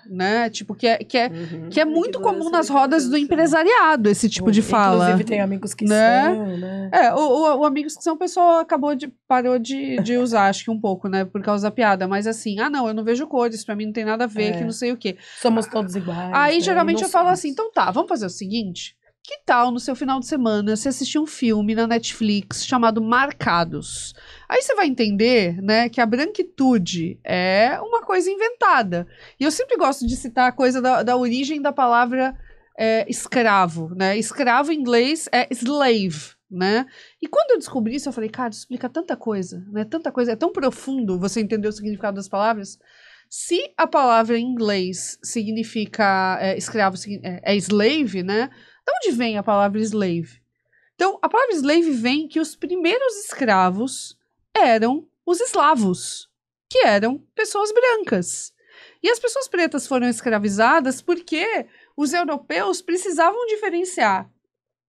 Né? Tipo, que é muito comum nas rodas do empresariado, esse tipo de fala. Inclusive tem amigos que são, né? O amigos que são, o pessoal parou de usar, acho que um pouco, né? Por causa da piada, mas assim, não, eu não vejo cores, pra mim não tem nada a ver, que não sei o quê. Somos todos iguais. Aí, geralmente, eu falo assim, então tá, vamos fazer o seguinte, Que tal no seu final de semana você assistir um filme na Netflix chamado Marcados? Aí você vai entender, né, que a branquitude é uma coisa inventada. E eu sempre gosto de citar a coisa da origem da palavra escravo, né? Escravo em inglês é slave, né? E quando eu descobri isso, eu falei, cara, isso explica tanta coisa, né? Tanta coisa, é tão profundo você entender o significado das palavras. Se a palavra em inglês significa escravo, é slave, né? De onde vem a palavra slave? Então, a palavra slave vem que os primeiros escravos eram os eslavos, que eram pessoas brancas. E as pessoas pretas foram escravizadas porque os europeus precisavam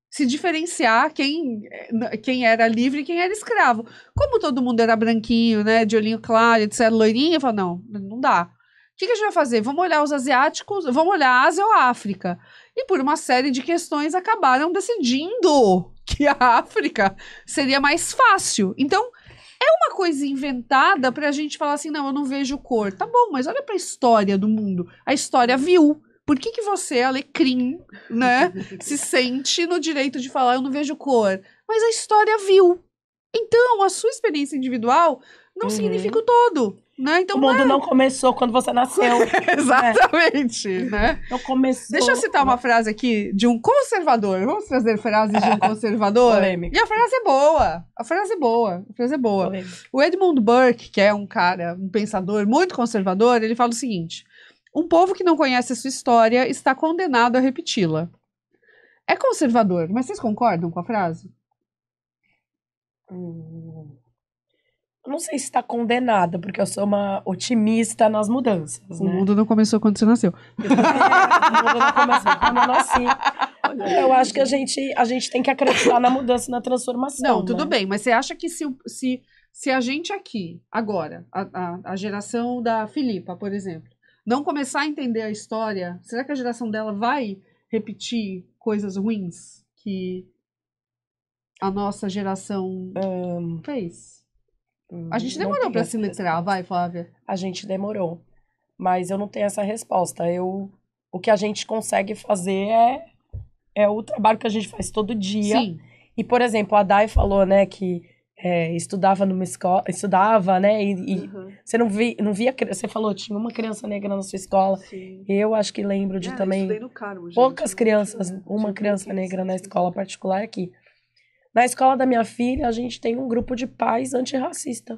se diferenciar quem era livre e quem era escravo. Como todo mundo era branquinho, né, de olhinho claro, etc., loirinho, eu falei, não dá. O que a gente vai fazer? Vamos olhar os asiáticos, vamos olhar a Ásia ou a África. E por uma série de questões acabaram decidindo que a África seria mais fácil. Então, é uma coisa inventada pra gente falar assim, não, eu não vejo cor. Tá bom, mas olha pra história do mundo. A história viu. Por que você, alecrim, né, se sente no direito de falar, eu não vejo cor? Mas a história viu. Então, a sua experiência individual não significa o todo. Né? Então, o mundo não começou quando você nasceu. Exatamente, né? Não começou. Deixa eu citar uma frase aqui de um conservador. Vamos trazer frases de um conservador? Polêmica. E a frase é boa. A frase é boa. Polêmica. O Edmund Burke, que é um cara, um pensador muito conservador, ele fala o seguinte: um povo que não conhece a sua história está condenado a repeti-la. É conservador, mas vocês concordam com a frase? Eu não sei se está condenada, porque eu sou uma otimista nas mudanças, O né? mundo não começou quando você nasceu. O mundo não começou quando eu nasci. Eu acho que a gente tem que acreditar na mudança e na transformação. Não, tudo né? bem, mas você acha que se a gente aqui, agora, a geração da Filipa, por exemplo, não começar a entender a história, será que a geração dela vai repetir coisas ruins que a nossa geração fez? A gente Não demorou tenho para essa se letrar, resposta. vai, Flávia. A gente demorou. Mas eu não tenho essa resposta. O que a gente consegue fazer é o trabalho que a gente faz todo dia. Sim. E, por exemplo, a Dai falou, né, que estudava numa escola, né, e você não via, você falou, tinha uma criança negra na sua escola. Sim. Eu acho que lembro de Eu também estudei no Carmo, gente, poucas não crianças, tinha- uma tinha criança pouquinhos, negra na assim. escola particular aqui. Na escola da minha filha, a gente tem um grupo de pais antirracista,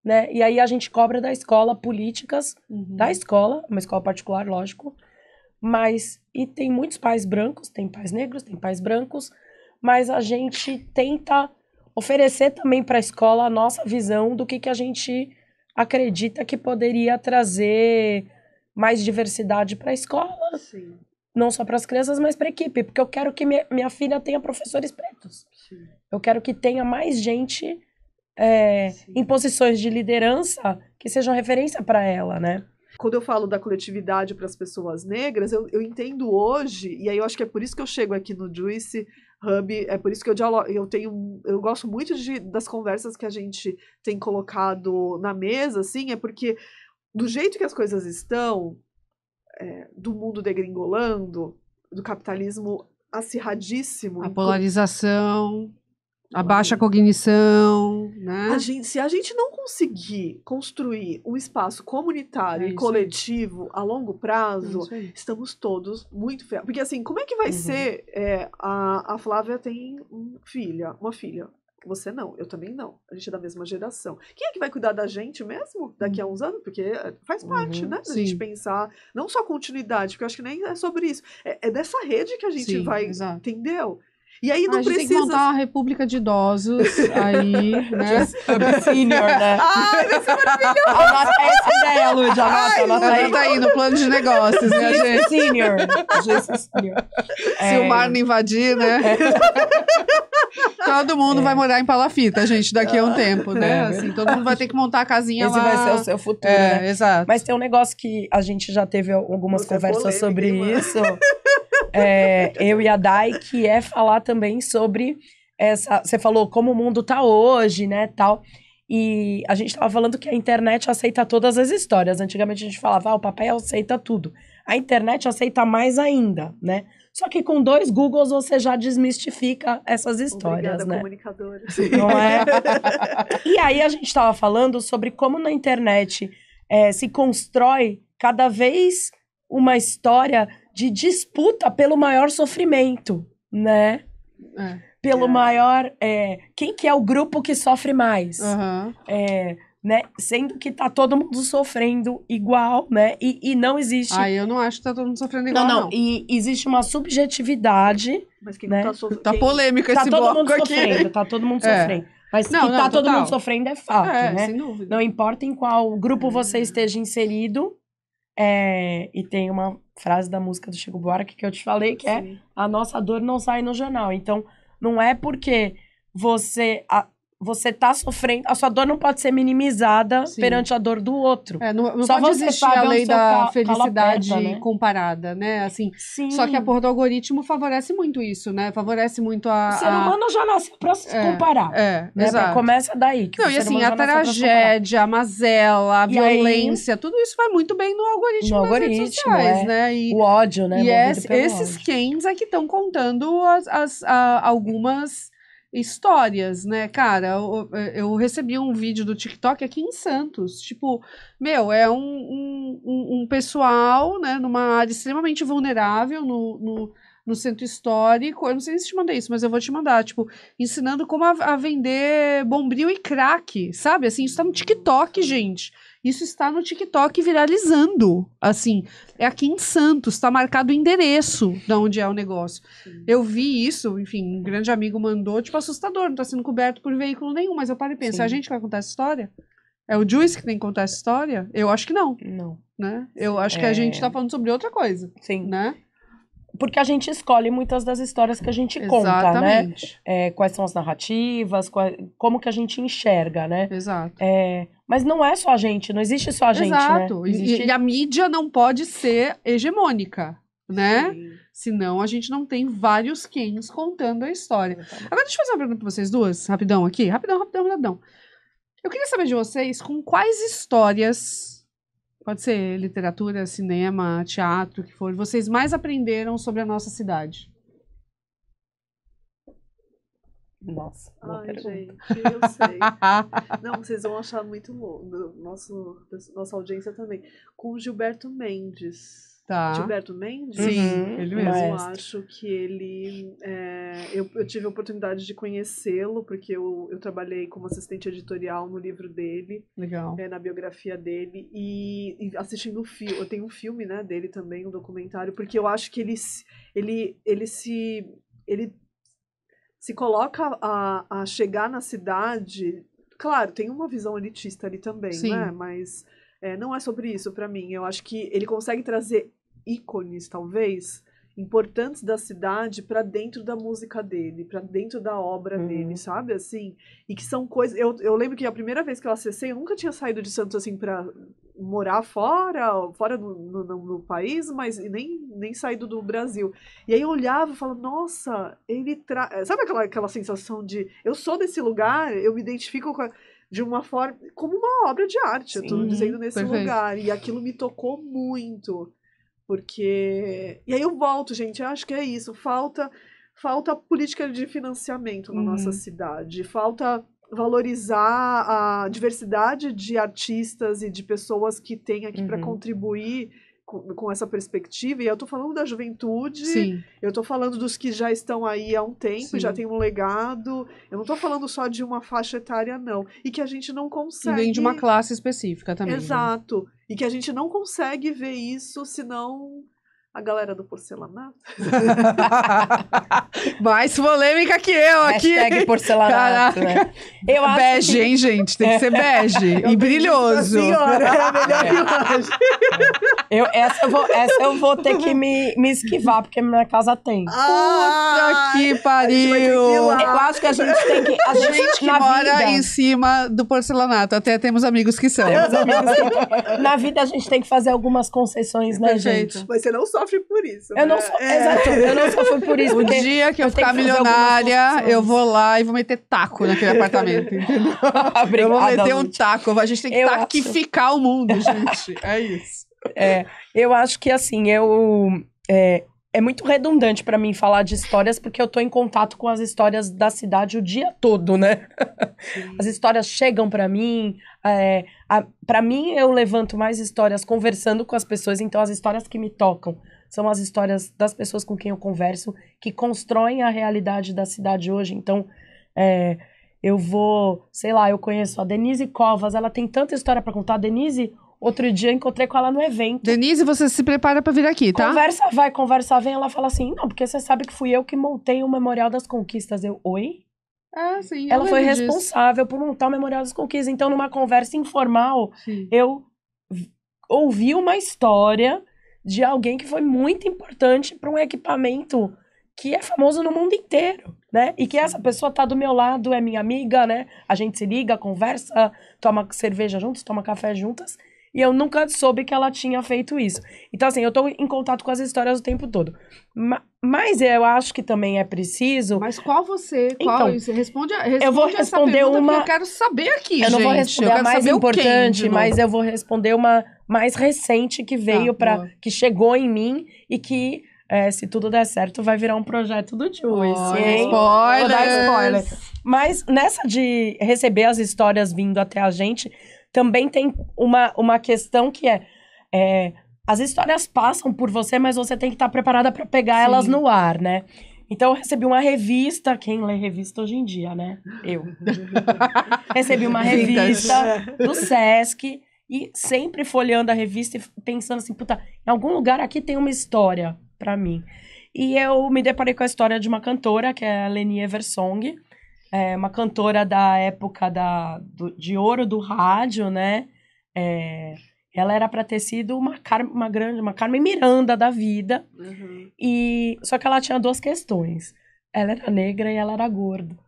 né? E aí a gente cobra da escola políticas da escola, uma escola particular, lógico, e tem muitos pais brancos, tem pais negros, tem pais brancos, mas a gente tenta oferecer também para a escola a nossa visão do que a gente acredita que poderia trazer mais diversidade para a escola, Sim, não só para as crianças, mas para a equipe, porque eu quero que minha filha tenha professores pretos. sim. Eu quero que tenha mais gente Sim. em posições de liderança que sejam referência para ela, né? Quando eu falo da coletividade para as pessoas negras, eu entendo hoje, e aí eu acho que é por isso que eu chego aqui no Juice Hub, é por isso que eu gosto muito das conversas que a gente tem colocado na mesa, assim, é porque do jeito que as coisas estão, do mundo degringolando, do capitalismo acirradíssimo, A polarização, a baixa cognição, né? se a gente não conseguir construir um espaço comunitário É e isso coletivo a longo prazo, Isso aí. estamos todos muito ferrados. Porque assim, como é que vai ser? A Flávia tem uma filha. Você não, eu também não. A gente é da mesma geração. Quem é que vai cuidar da gente mesmo daqui a uns anos? Porque faz parte, né? Da gente sim. pensar, não só continuidade, porque eu acho que nem é sobre isso. É dessa rede que a gente Sim, vai, exato. entendeu? E aí não A gente tem que precisa... montar uma república de idosos aí, né? Senior, né? Ai, vai ser maravilhoso! Anota essa ideia, Lud, anota aí. Ela tá aí no plano de negócios, né, gente? Senior. Senior. Se o mar não invadir, né? Todo mundo vai morar em palafita, gente, daqui a um tempo, né? Assim, todo mundo vai ter que montar a casinha Esse lá. vai ser o seu futuro, né? Exato. Mas tem um negócio que a gente já teve algumas Você é conversas polêmica, sobre hein, mano? isso. Eu e a Dai, que é falar também sobre essa... Você falou como o mundo tá hoje, né, tal. E a gente tava falando que a internet aceita todas as histórias. Antigamente a gente falava, o papel aceita tudo. A internet aceita mais ainda, né? Só que com 2 Googles você já desmistifica essas histórias, Obrigada, né? comunicadora. Não é? E aí a gente estava falando sobre como na internet se constrói cada vez uma história de disputa pelo maior sofrimento, né? Pelo maior... quem que é o grupo que sofre mais? Né? Sendo que tá todo mundo sofrendo igual, né? E não existe... eu não acho que tá todo mundo sofrendo igual, não. E existe uma subjetividade... Mas quem né? não tá sofrendo... Tá polêmica esse bloco aqui. Tá todo mundo sofrendo. Mas que tá todo mundo sofrendo é fato, né? Sem dúvida. Não importa em qual grupo você esteja inserido. E tem uma frase da música do Chico Buarque que eu te falei, que é a nossa dor não sai no jornal. Então, não é porque você tá sofrendo, a sua dor não pode ser minimizada perante a dor do outro. Não Só pode você existir sabe a lei onde seu da calo felicidade aperta, né? comparada, né? Assim, Sim. só que a porra do algoritmo favorece muito isso, né? Favorece muito O ser humano já nasceu pra se comparar. né? Exato. Começa daí. Que não, e assim, a tragédia, a mazela, a violência, tudo isso vai muito bem no algoritmo das redes sociais, né? O ódio, né? E esses quens é que estão contando algumas histórias, né, cara? Eu recebi um vídeo do TikTok aqui em Santos, tipo, é um pessoal, né, numa área extremamente vulnerável no centro histórico. Eu não sei se te mandei isso, mas eu vou te mandar, tipo, ensinando como a vender Bombril e crack, sabe? Assim, isso tá no TikTok, gente. Isso está no TikTok viralizando, assim, é aqui em Santos, tá marcado o endereço de onde é o negócio. Eu vi isso, enfim, um grande amigo mandou, tipo, assustador, não tá sendo coberto por veículo nenhum, mas eu paro e penso, é a gente que vai contar essa história? É o Juice que tem que contar essa história? Eu acho que não. Não. Né? Eu acho que a gente tá falando sobre outra coisa. Sim. Né? Porque a gente escolhe muitas das histórias que a gente conta, né? Quais são as narrativas, como que a gente enxerga, né? Exato. Mas não é só a gente, não existe só a gente, né? E a mídia não pode ser hegemônica, né? Sim. Senão a gente não tem vários quens contando a história. Agora deixa eu fazer uma pergunta pra vocês duas, rapidão aqui. Rapidão. Eu queria saber de vocês com quais histórias... Pode ser literatura, cinema, teatro, o que for. Vocês mais aprenderam sobre a nossa cidade? Nossa. Ai, gente, eu sei. Não, vocês vão achar muito louco. Nossa audiência também. Com o Gilberto Mendes. Tá. Gilberto Mendes? Sim, ele mesmo. Eu acho que ele... eu tive a oportunidade de conhecê-lo, porque eu trabalhei como assistente editorial no livro dele. Legal. Na biografia dele. E assistindo o filme... Eu tenho um filme, né, dele também, um documentário, porque eu acho que ele se coloca a chegar na cidade... Claro, tem uma visão elitista ali também, né? Mas não é sobre isso pra mim. Eu acho que ele consegue trazer ícones, talvez, importantes da cidade pra dentro da música dele, pra dentro da obra dele, sabe? Assim, e que são coisas... Eu lembro que a primeira vez que eu acessei, eu nunca tinha saído de Santos, assim, pra morar fora do país, mas nem saído do Brasil. E aí eu olhava e falava, nossa, ele traz... Sabe aquela sensação de, eu sou desse lugar, eu me identifico de uma forma, como uma obra de arte, eu tô dizendo nesse lugar. E aquilo me tocou muito. Porque... E aí eu volto, gente, eu acho que é isso. Falta política de financiamento na nossa cidade. Falta valorizar a diversidade de artistas e de pessoas que tem aqui para contribuir com essa perspectiva. E eu tô falando da juventude, eu tô falando dos que já estão aí há um tempo, já tem um legado. Eu não tô falando só de uma faixa etária, não. E que a gente não consegue... E vem de uma classe específica também. Exato. Né? E que a gente não consegue ver isso, senão... A galera do porcelanato. Mais polêmica que eu aqui. Hashtag porcelanato, né? Eu acho bege, hein, gente? Tem que ser bege. E brilhoso. Senhora, é a melhor imagem. Essa eu vou ter que me esquivar, porque minha casa tem. Puta que pariu! Eu acho que a gente tem que... A gente que mora em cima do porcelanato. Até temos amigos que são. Na vida a gente tem que fazer algumas concessões, né, gente? Mas você não sofre sofre por isso, Eu não sou, exato, eu não sofro por isso. O dia que eu ficar tenho que fazer milionária, algumas eu vou lá e vou meter taco naquele apartamento, entendeu? Eu vou meter um taco. A gente tem que Eu taquificar o mundo, gente. É isso. Eu acho que, assim, é muito redundante pra mim falar de histórias, porque eu tô em contato com as histórias da cidade o dia todo, né? As histórias chegam pra mim. Pra mim, eu levanto mais histórias conversando com as pessoas, então as histórias que me tocam são as histórias das pessoas com quem eu converso, que constroem a realidade da cidade hoje. Então, eu vou, sei lá, eu conheço a Denise Covas, ela tem tanta história pra contar. Denise, outro dia encontrei com ela no evento. Denise, você se prepara pra vir aqui, tá? Conversa vai, conversa vem. Ela fala assim, não, porque você sabe que fui eu que montei o Memorial das Conquistas. Eu, oi? Sim. Ela foi responsável por montar o Memorial das Conquistas. Então, numa conversa informal, eu ouvi uma história de alguém que foi muito importante para um equipamento que é famoso no mundo inteiro, né? E que essa pessoa tá do meu lado, é minha amiga, né? A gente se liga, conversa, toma cerveja juntos, toma café juntas. E eu nunca soube que ela tinha feito isso. Então, assim, eu tô em contato com as histórias o tempo todo. Mas eu acho que também é preciso... Mas qual você? Então, você responde eu vou responder essa uma... que eu quero saber aqui, gente. Eu não vou responder a mais importante, mas mas eu vou responder uma mais recente que veio que chegou em mim e que, se tudo der certo, vai virar um projeto do Juice, hein? Spoiler! Vou dar spoiler. Mas nessa de receber as histórias vindo até a gente, também tem uma questão que as histórias passam por você, mas você tem que estar preparada para pegar elas no ar, né? Então, eu recebi uma revista. Quem lê revista hoje em dia, né? Eu. Recebi uma revista do Sesc e sempre folheando a revista e pensando assim, puta, em algum lugar aqui tem uma história pra mim. E eu me deparei com a história de uma cantora, que é a Leni Eversong, uma cantora da época de ouro do rádio, né? Ela era para ter sido uma Carmen Miranda da vida. Só que ela tinha duas questões. Ela era negra e ela era gorda.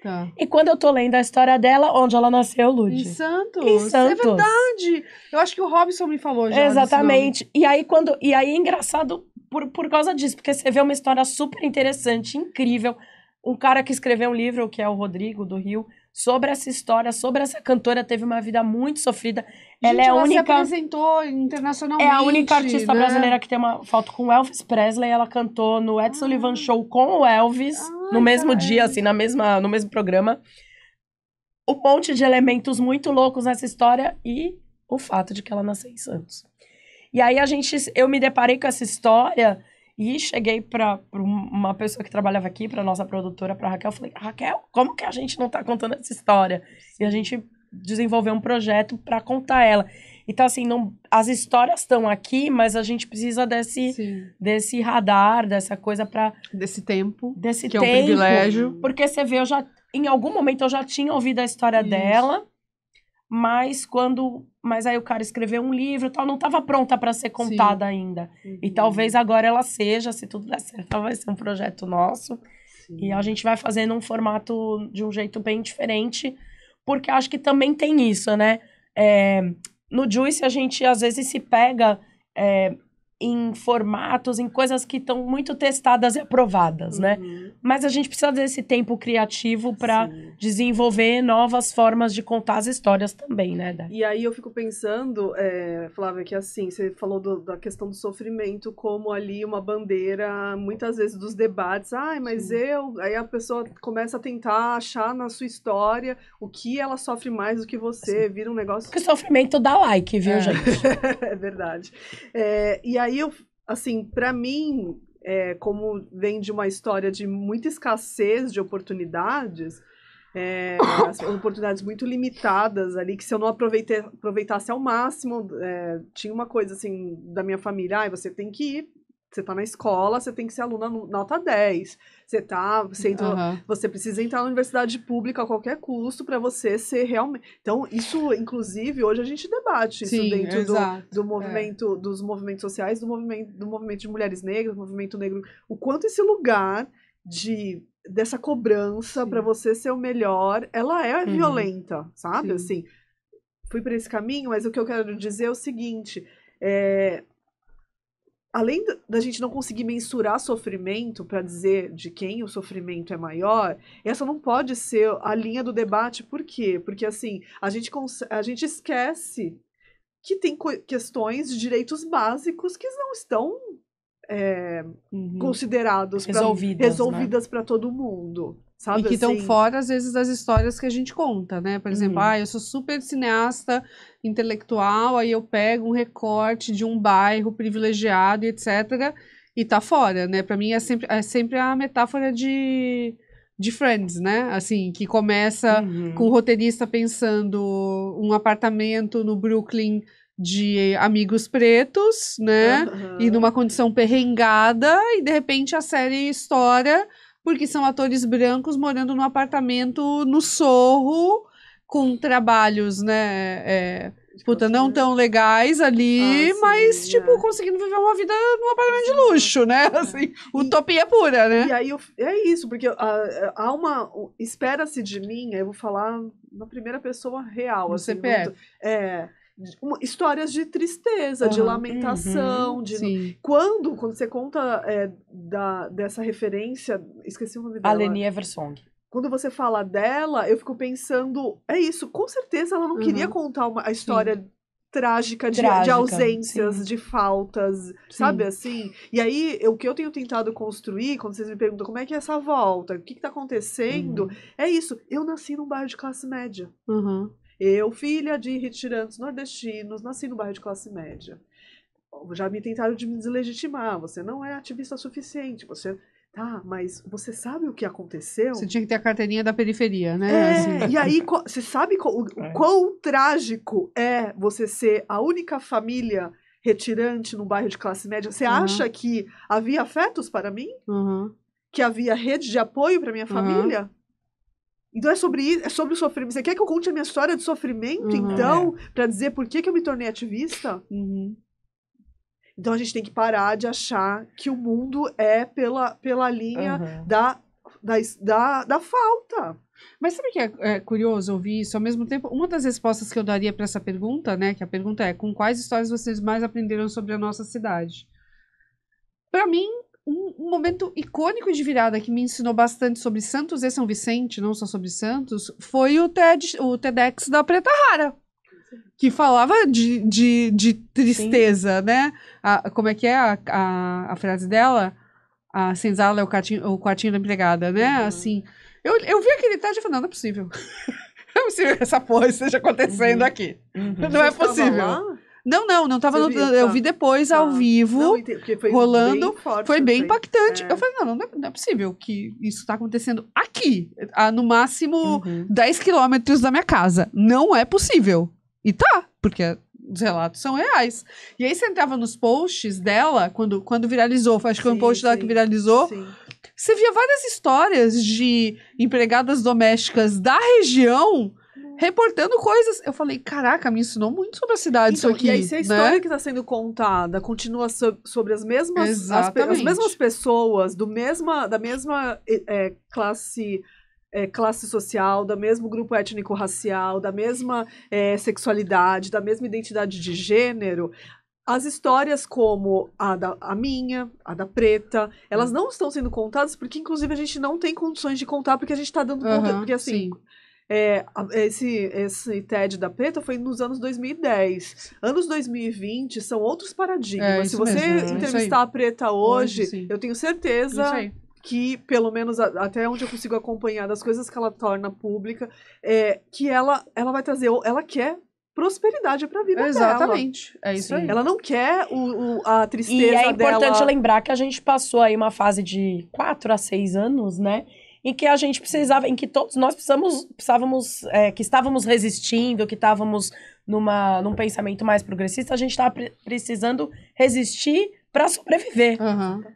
Tá. E quando eu tô lendo a história dela, onde ela nasceu, Lud? Em Santos. Em Santos. É verdade. Eu acho que o Robson me falou já. Exatamente. E aí é engraçado por causa disso, porque você vê uma história super interessante, incrível. Um cara que escreveu um livro, que é o Rodrigo, do Rio, sobre essa história, sobre essa cantora, teve uma vida muito sofrida. Gente, ela é a única... se apresentou internacionalmente. É a única artista brasileira que tem uma foto com o Elvis Presley. Ela cantou no Ed Sullivan Show com o Elvis, no mesmo dia, assim, no mesmo programa. Um monte de elementos muito loucos nessa história e o fato de que ela nasceu em Santos. E aí eu me deparei com essa história... E cheguei pra uma pessoa que trabalhava aqui, pra nossa produtora, pra Raquel. Falei, Raquel, como que a gente não tá contando essa história? E a gente desenvolveu um projeto pra contar ela. Então, assim, as histórias estão aqui, mas a gente precisa desse radar, dessa coisa pra... Desse tempo, que é um privilégio. Porque você vê, em algum momento eu já tinha ouvido a história dela, mas aí o cara escreveu um livro e tal, não estava pronta para ser contada ainda. E talvez agora ela seja, se tudo der certo, ela vai ser um projeto nosso. E a gente vai fazer num formato de um jeito bem diferente, porque acho que também tem isso, né? No Juice a gente às vezes se pega em formatos, em coisas que estão muito testadas e aprovadas, né? Mas a gente precisa desse tempo criativo para desenvolver novas formas de contar as histórias também, né, Dai? E aí eu fico pensando, Flávia, que assim, você falou da questão do sofrimento como ali uma bandeira, muitas vezes, dos debates. Mas Aí a pessoa começa a tentar achar na sua história o que ela sofre mais do que você, vira um negócio... Porque o sofrimento dá like, viu, gente? É verdade. E aí, assim, pra mim, como vem de uma história de muita escassez de oportunidades, as oportunidades muito limitadas ali, que se eu não aproveitasse ao máximo, tinha uma coisa assim da minha família, você tem que ir, você tá na escola, você tem que ser aluna nota 10. Você precisa entrar na universidade pública a qualquer custo para você ser realmente... Então, isso, inclusive, hoje a gente debate isso dentro do movimento, dos movimentos sociais, do movimento de mulheres negras, do movimento negro. O quanto esse lugar dessa cobrança para você ser o melhor, ela é violenta, sabe? Assim, fui por esse caminho, mas o que eu quero dizer é o seguinte... além da gente não conseguir mensurar sofrimento para dizer de quem o sofrimento é maior, essa não pode ser a linha do debate. Por quê? Porque, assim, a gente esquece que tem questões de direitos básicos que não estão considerados resolvidas para todo mundo. Sabe, e que estão assim? fora, às vezes, das histórias que a gente conta, né? Por exemplo, eu sou super cineasta intelectual, aí eu pego um recorte de um bairro privilegiado, etc., e tá fora, né? Pra mim é sempre a metáfora de Friends, né? Assim, que começa com o roteirista pensando um apartamento no Brooklyn de amigos pretos, né? E numa condição perrengada, e de repente a série estoura porque são atores brancos morando num apartamento no Sorro, com trabalhos, né, não tão legais ali, mas, conseguindo viver uma vida num apartamento de luxo, né, assim, utopia pura, né. E aí, é isso, porque espera-se de mim, eu vou falar na primeira pessoa real, no assim, CPF. Histórias de tristeza, de lamentação, quando você conta dessa referência, esqueci o nome dela. A Leni Eversong. Quando você fala dela, eu fico pensando, é isso, com certeza ela não queria contar a história trágica de ausências, de faltas, sabe assim? E aí, o que eu tenho tentado construir, quando vocês me perguntam como é que é essa volta, o que está acontecendo, é isso, eu nasci num bairro de classe média. Eu, filha de retirantes nordestinos, nasci no bairro de classe média. Já me tentaram de me deslegitimar. Você não é ativista suficiente. Tá, mas você sabe o que aconteceu? Você tinha que ter a carteirinha da periferia, né? E aí, você sabe quão trágico é você ser a única família retirante no bairro de classe média? Você acha que havia afetos para mim? Que havia rede de apoio para minha família? Então é sobre isso, é sobre o sofrimento. Você quer que eu conte a minha história de sofrimento, então, para dizer por que eu me tornei ativista? Então a gente tem que parar de achar que o mundo é pela linha da falta. Mas sabe o que é curioso ouvir isso? Ao mesmo tempo, uma das respostas que eu daria para essa pergunta, né? Que a pergunta é: com quais histórias vocês mais aprenderam sobre a nossa cidade? Para mim, um momento icônico de virada que me ensinou bastante sobre Santos e São Vicente, não só sobre Santos, foi o TEDx da Preta Rara, que falava de tristeza, né? Como é que é a frase dela? A senzala é o quartinho da empregada, né? Assim, eu vi aquele TED e falei, não é possível. Não é possível que essa porra esteja acontecendo aqui. Não é possível. Não tava eu vi depois ao vivo, rolando, foi bem impactante. Eu falei, não é possível que isso tá acontecendo aqui, no máximo 10 quilômetros da minha casa. Não é possível. E tá, porque os relatos são reais. E aí você entrava nos posts dela, quando viralizou, acho que foi um post dela que viralizou, você via várias histórias de empregadas domésticas da região reportando coisas. Eu falei, caraca, me ensinou muito sobre a cidade isso aqui. E aí, se a história que está sendo contada continua sobre as mesmas, as mesmas pessoas, da mesma classe social, do mesmo grupo étnico-racial, da mesma sexualidade, da mesma identidade de gênero, as histórias como a minha, a da Preta, elas não estão sendo contadas porque, inclusive, a gente não tem condições de contar porque a gente está dando conta. Porque, assim... Esse TED da Preta foi nos anos 2010. Anos 2020 são outros paradigmas. Se você entrevistar a Preta hoje, eu tenho certeza que, pelo menos até onde eu consigo acompanhar das coisas que ela torna pública, que ela vai trazer, ela quer prosperidade para a vida dela. Exatamente. É isso aí. Ela não quer a tristeza dela. E é importante lembrar que a gente passou aí uma fase de 4 a 6 anos, né? Em que a gente precisava, em que todos nós precisávamos, que estávamos resistindo, que estávamos num pensamento mais progressista, a gente estava precisando resistir para sobreviver,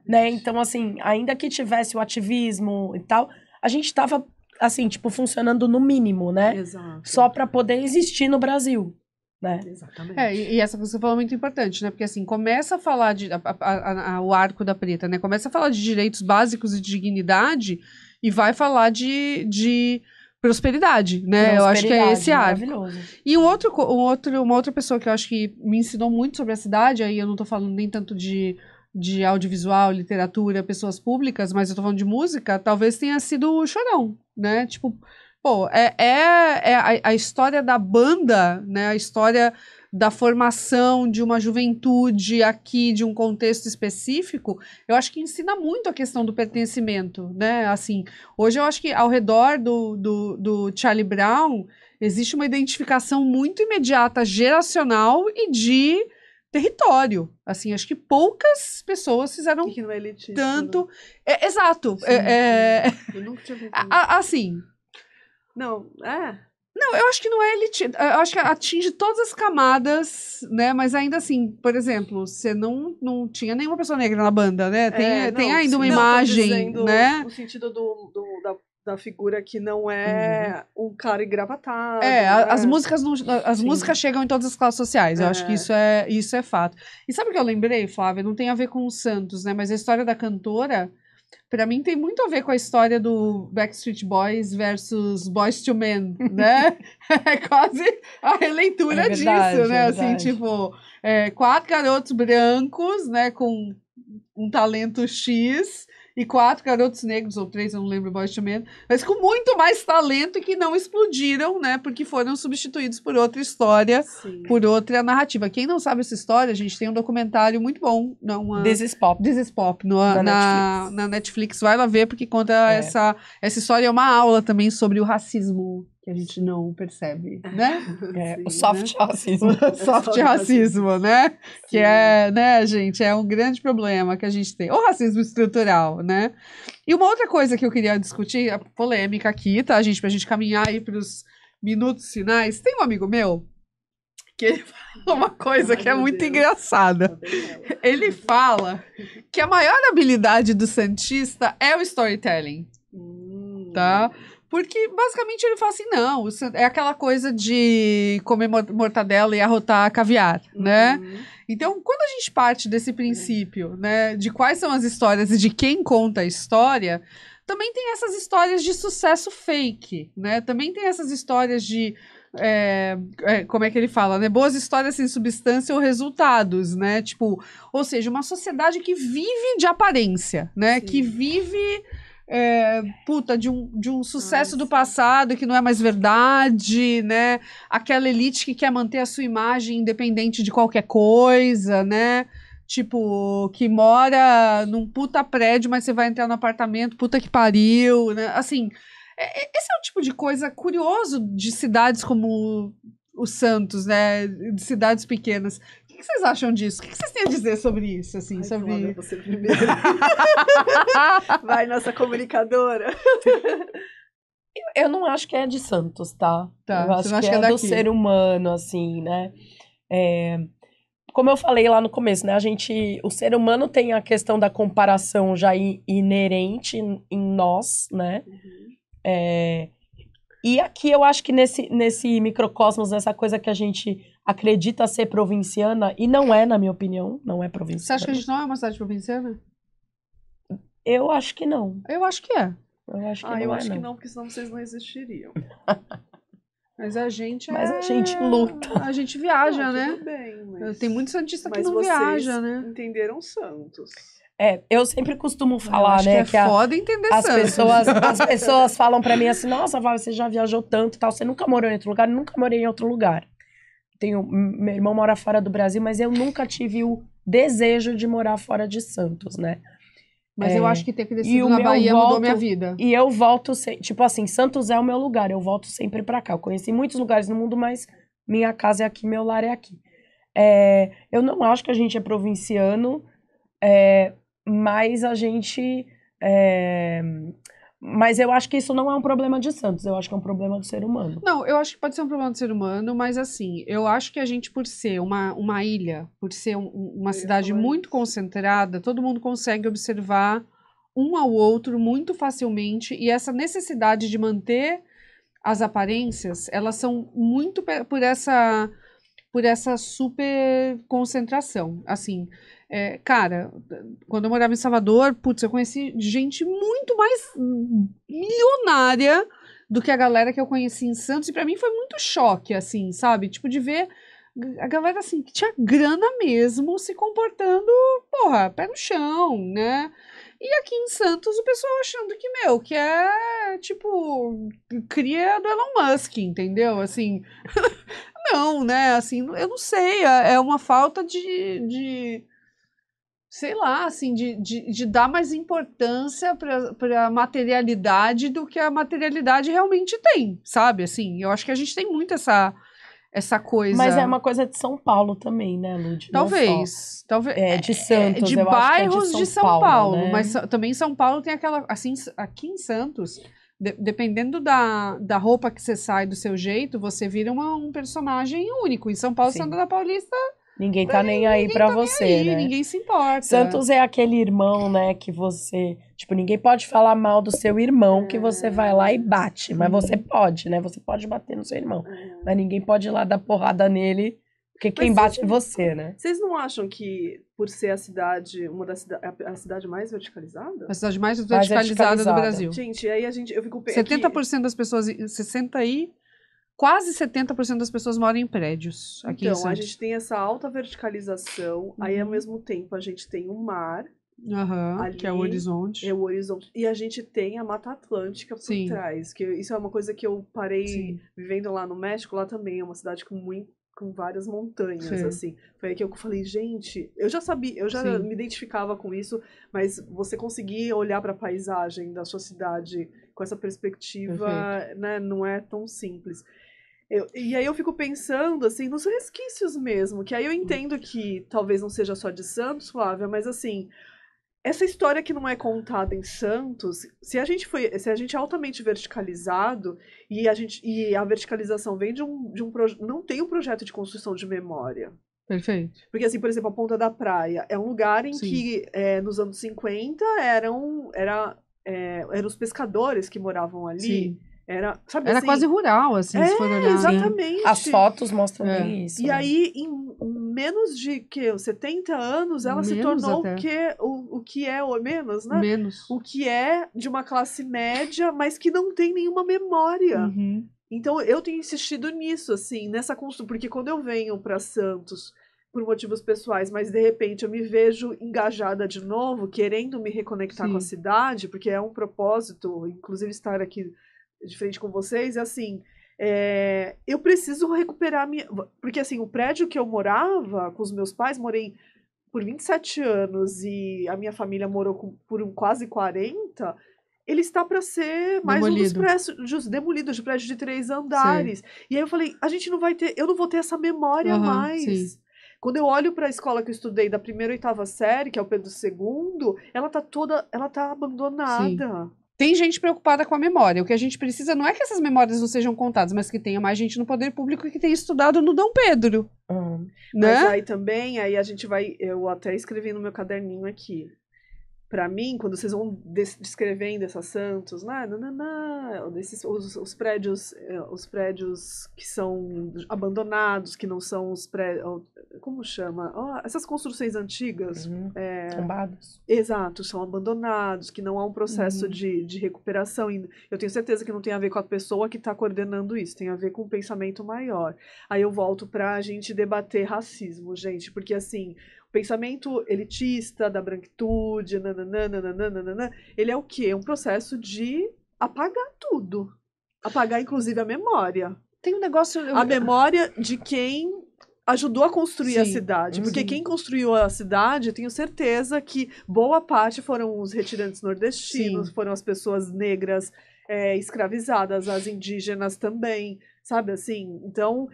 né? Então, assim, ainda que tivesse o ativismo e tal, a gente estava, assim, tipo, funcionando no mínimo, né? Exato. Só para poder existir no Brasil, né? Exatamente. E essa que você falou é muito importante, né? Porque, assim, começa a falar o arco da Preta, né? Começa a falar de direitos básicos e de dignidade e vai falar de prosperidade, né? Eu acho que é esse arco. Maravilhoso. E uma outra pessoa que eu acho que me ensinou muito sobre a cidade, aí eu não tô falando nem tanto de audiovisual, literatura, pessoas públicas, mas eu tô falando de música, talvez tenha sido o Chorão, né? Tipo, pô, a história da banda, né? A história da formação de uma juventude aqui, de um contexto específico, eu acho que ensina muito a questão do pertencimento, né? Assim, hoje eu acho que ao redor do Charlie Brown existe uma identificação muito imediata, geracional e de território. Assim, acho que poucas pessoas fizeram Que não é elitista, tanto. né? Exato. Sim, eu nunca tinha visto. Assim. Não, Não, eu acho que não é elitista. Eu acho que atinge todas as camadas, né? Mas ainda assim, por exemplo, você não tinha nenhuma pessoa negra na banda, né? Tem ainda uma imagem, né? No sentido da figura que não é um cara engravatado. As músicas chegam em todas as classes sociais. Eu acho que isso é fato. E sabe o que eu lembrei, Flávia? Não tem a ver com o Santos, né? Mas a história da cantora, pra mim, tem muito a ver com a história do Backstreet Boys versus Boyz II Men, né? É quase a releitura disso, né? Assim, tipo, 4 garotos brancos, né? Com um talento X, e 4 garotos negros, ou 3, eu não lembro, Boyz II Men, mas com muito mais talento e que não explodiram, né? Porque foram substituídos por outra história, Sim. por outra narrativa. Quem não sabe essa história, a gente tem um documentário muito bom. This is Pop. This is Pop, na Netflix. Vai lá ver, porque conta essa história. É uma aula também sobre o racismo que a gente não percebe, né? Sim, o soft racismo. O soft racismo, né? Sim. Que né, gente, é um grande problema que a gente tem. O racismo estrutural, né? E uma outra coisa que eu queria discutir, a polêmica aqui, tá, gente? Pra gente caminhar aí pros minutos finais. Tem um amigo meu que ele fala uma coisa que é muito engraçada. Ele fala que a maior habilidade do santista é o storytelling, tá? Porque, basicamente, ele fala assim, não, é aquela coisa de comer mortadela e arrotar caviar, né? Então, quando a gente parte desse princípio, né, de quais são as histórias e de quem conta a história, também tem essas histórias de sucesso fake, né? Também tem essas histórias de... como é que ele fala, né? Boas histórias sem substância ou resultados, né? Tipo, ou seja, uma sociedade que vive de aparência, né? Sim. Que vive... de um sucesso do passado que não é mais verdade, né? Aquela elite que quer manter a sua imagem independente de qualquer coisa, né? Tipo, que mora num puta prédio, mas você vai entrar no apartamento, puta que pariu, né? Assim, esse é o tipo de coisa curioso de cidades como o Santos, né? De cidades pequenas. O que vocês acham disso? O que vocês têm a dizer sobre isso? Assim, sobre... Você primeiro. Vai, nossa comunicadora. Eu não acho que é de Santos, tá? Eu Você acho que é do ser humano, assim, né? Como eu falei lá no começo, né? O ser humano tem a questão da comparação já inerente em nós, né? E aqui eu acho que nesse microcosmos, nessa coisa que a gente acredita ser provinciana, e não é, na minha opinião, não é provinciana. Você acha que a gente não é uma cidade provinciana? Eu acho que não. Eu acho que é. Eu acho que eu acho que não, porque senão vocês não existiriam. Mas a gente luta. A gente viaja, né? Tudo bem, mas... Tem muito santista que não viaja, né? Entenderam Santos. Eu sempre costumo falar, né? Que é foda entender Santos. As pessoas falam pra mim assim, nossa, Val, você já viajou tanto e tal, você nunca morou em outro lugar? Eu nunca morei em outro lugar. Meu irmão mora fora do Brasil, mas eu nunca tive o desejo de morar fora de Santos, né? Mas eu acho que ter crescido na Bahia mudou minha vida. E eu volto, tipo assim, Santos é o meu lugar, eu volto sempre pra cá. Eu conheci muitos lugares no mundo, mas minha casa é aqui, meu lar é aqui. Eu não acho que a gente é provinciano, mas a gente... Mas eu acho que isso não é um problema de Santos, eu acho que é um problema do ser humano. Não, eu acho que pode ser um problema do ser humano, mas assim, eu acho que a gente, por ser uma ilha, por ser uma cidade muito concentrada, todo mundo consegue observar um ao outro muito facilmente, e essa necessidade de manter as aparências, elas são muito por essa super concentração, assim... cara, quando eu morava em Salvador, putz, eu conheci gente muito mais milionária do que a galera que eu conheci em Santos, e pra mim foi muito choque, assim, sabe? Tipo, de ver a galera, assim, que tinha grana mesmo, se comportando, porra, pé no chão, né? E aqui em Santos, o pessoal achando que, meu, que é, tipo, cria do Elon Musk, entendeu? Assim, não, né? Assim, eu não sei, é uma falta de sei lá, assim, de dar mais importância para a materialidade do que a materialidade realmente tem, sabe? Assim, eu acho que a gente tem muito essa coisa. Mas é uma coisa de São Paulo também, né, Lud? Não Talvez, talvez. É, de Santos, de eu acho que é bairros de de São São Paulo, né? mas também São Paulo tem aquela, assim, aqui em Santos, dependendo da roupa que você sai, do seu jeito, você vira um personagem único. Em São Paulo, Sim. Santa da Paulista, Ninguém tá nem aí pra você, aí, né? ninguém se importa. Santos é aquele irmão, né, que você... Tipo, ninguém pode falar mal do seu irmão que você vai lá e bate. Mas você pode, né? Você pode bater no seu irmão. Mas ninguém pode ir lá dar porrada nele, porque quem bate é você, né? Vocês não acham que, por ser a cidade, a cidade mais verticalizada? A cidade mais verticalizada do Brasil. Gente, aí eu fico pensando. 70% das pessoas, quase 70% das pessoas moram em prédios aqui em Então, a Santos. gente tem essa alta verticalização, aí ao mesmo tempo a gente tem o mar, ali, que é o horizonte. é o horizonte, e a gente tem a Mata Atlântica por Sim. trás, que isso é uma coisa que eu parei Sim. vivendo lá no México, lá também é uma cidade com várias montanhas, Sim. assim. Foi aí que eu falei, gente, eu já sabia, eu já Sim. me identificava com isso, mas você conseguir olhar para a paisagem da sua cidade com essa perspectiva, né, não é tão simples. E aí eu fico pensando, assim, nos resquícios mesmo, que aí eu entendo que talvez não seja só de Santos, Flávia, mas assim, essa história que não é contada em Santos, se a gente é altamente verticalizado e a verticalização vem de um projeto, não tem um projeto de construção de memória. Perfeito. Porque, assim, por exemplo, a Ponta da Praia é um lugar em Sim. que nos anos 50 eram os pescadores que moravam ali. Sim. Era, sabe, Era assim, quase rural, assim, se for olhar. exatamente. As fotos mostram bem isso. E né? aí, em menos de 70 anos, ela se Menos tornou até. o que é, ou menos, né? Menos. O que é de uma classe média, mas que não tem nenhuma memória. Uhum. Então, eu tenho insistido nisso, assim, nessa construção, porque quando eu venho para Santos por motivos pessoais, mas de repente eu me vejo engajada de novo, querendo me reconectar Sim. com a cidade, porque é um propósito, inclusive estar aqui de frente com vocês, é assim, eu preciso recuperar a minha... Porque, assim, o prédio que eu morava com os meus pais, morei por 27 anos e a minha família morou por quase 40, ele está para ser mais um dos prédios demolidos, de prédios de 3 andares. E aí eu falei, a gente não vai ter... Eu não vou ter essa memória mais. Sim. Quando eu olho para a escola que eu estudei da 1ª à 8ª série, que é o Pedro II, ela tá abandonada. Sim. Tem gente preocupada com a memória. O que a gente precisa não é que essas memórias não sejam contadas, mas que tenha mais gente no poder público que tenha estudado no Dom Pedro. Né? Mas aí também, aí a gente vai... Eu até escrevi no meu caderninho aqui. Pra mim, quando vocês vão descrevendo essas Santos, os prédios que são abandonados, que não são os prédios... Como chama? Essas construções antigas. Tombados. Exato, são abandonados, que não há um processo de recuperação. E eu tenho certeza que não tem a ver com a pessoa que está coordenando isso, tem a ver com um pensamento maior. Aí eu volto pra gente debater racismo, gente, porque assim... pensamento elitista, da branquitude, ele é o quê? É um processo de apagar tudo. Apagar, inclusive, a memória. Tem um negócio... A memória de quem ajudou a construir a cidade. Porque quem construiu a cidade, tenho certeza que boa parte foram os retirantes nordestinos, foram as pessoas negras escravizadas, as indígenas também. Sabe, assim, então,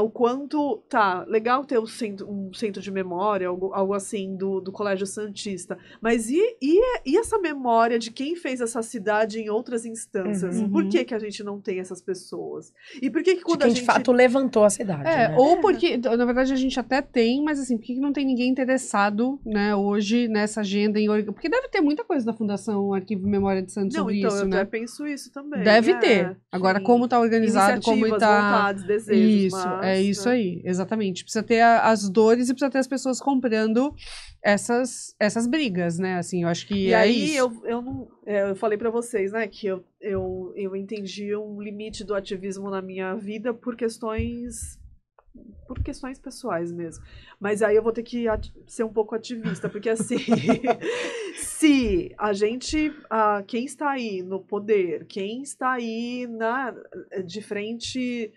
o quanto, legal ter um centro de memória, algo assim, do Colégio Santista, mas e essa memória de quem fez essa cidade em outras instâncias? Por que a gente não tem essas pessoas? E por que quando quem de fato levantou a cidade, né? Ou porque, na verdade, a gente até tem, mas assim, por que não tem ninguém interessado, né, hoje, nessa agenda? Porque deve ter muita coisa da Fundação Arquivo e Memória de Santos sobre isso, eu né? até penso isso também. Deve ter. Agora, como tá organizado, como tá... vontades, desejos, isso aí, exatamente. Precisa ter as dores e precisa ter as pessoas comprando essas brigas, né? Assim, eu acho que e aí, isso. eu falei pra vocês, né, que eu entendi um limite do ativismo na minha vida por questões por questões pessoais mesmo. Mas aí eu vou ter que ser um pouco ativista, porque assim, se a gente, quem está aí no poder, quem está aí de frente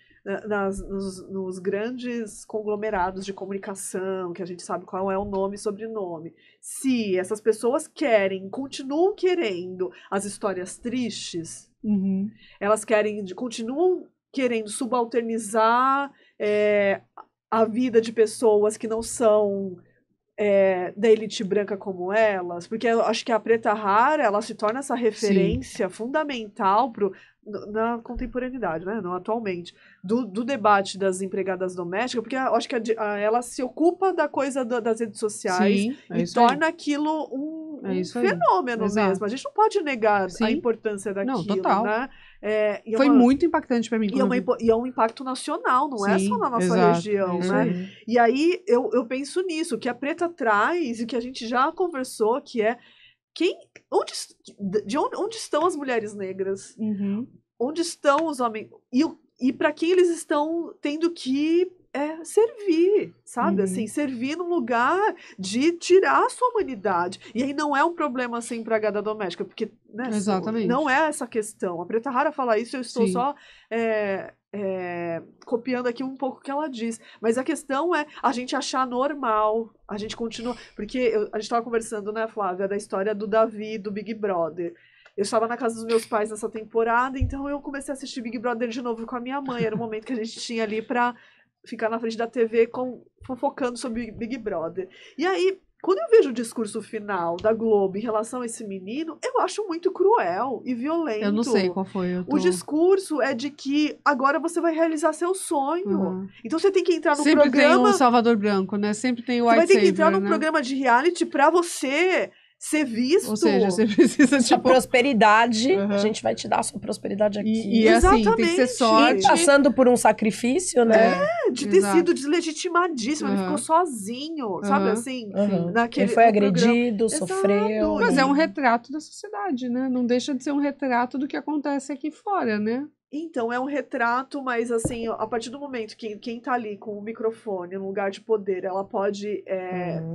nos grandes conglomerados de comunicação, que a gente sabe qual é o nome e sobrenome, se essas pessoas continuam querendo as histórias tristes, elas continuam querendo subalternizar a vida de pessoas que não são da elite branca como elas, porque eu acho que a Preta Rara, ela se torna essa referência fundamental na contemporaneidade, né? Não atualmente, do debate das empregadas domésticas, porque eu acho que ela se ocupa da coisa das redes sociais e torna aquilo um fenômeno mesmo. A gente não pode negar a importância daquilo, não, total. né? Foi muito impactante para mim. E é um impacto nacional, não é só na nossa região, né? E aí eu penso nisso, que a Preta traz e que a gente já conversou, que é onde estão as mulheres negras? Onde estão os homens? E para quem eles estão tendo que servir, sabe? Assim, servir num lugar de tirar a sua humanidade. E aí não é um problema ser empregada doméstica, porque né, não é essa questão. A Preta Rara fala isso, eu estou só copiando aqui um pouco o que ela diz. Mas a questão é a gente achar normal, a gente continua... Porque a gente estava conversando, né, Flávia, da história do Davi, do Big Brother. Eu estava na casa dos meus pais nessa temporada, então eu comecei a assistir Big Brother de novo com a minha mãe. Era o momento que a gente tinha ali para ficar na frente da TV fofocando sobre Big Brother. E aí, quando eu vejo o discurso final da Globo em relação a esse menino, eu acho muito cruel e violento. Eu não sei qual foi. O discurso é de que agora você vai realizar seu sonho. Então você tem que entrar num programa... Sempre tem o Salvador Branco, né? Sempre tem o White Saber, Você vai ter que entrar num programa de reality pra você ser visto. Ou seja, você precisa de prosperidade, a gente vai te dar a sua prosperidade aqui. E assim, tem que ser sorte. E passando por um sacrifício, né? De ter sido deslegitimadíssimo, ele ficou sozinho, sabe assim? Ele foi agredido, sofreu. Mas é um retrato da sociedade, né? Não deixa de ser um retrato do que acontece aqui fora, né? Então, é um retrato, mas assim, a partir do momento que quem tá ali com o microfone no lugar de poder, ela pode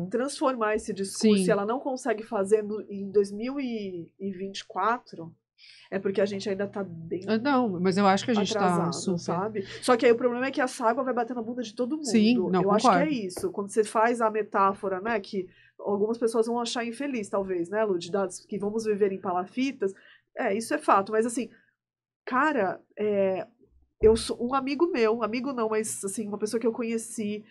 transformar esse discurso e ela não consegue fazer em 2024, é porque a gente ainda tá bem Não, mas eu acho que a gente tá super. Sabe? Só que aí o problema é que essa água vai bater na bunda de todo mundo. Sim, não, eu concordo. acho que é isso. Quando você faz a metáfora, né, que algumas pessoas vão achar infeliz, talvez, né, Lu, de dados que vamos viver em palafitas, isso é fato, mas assim, cara, eu sou um amigo meu, amigo não, mas assim, uma pessoa que eu conheci,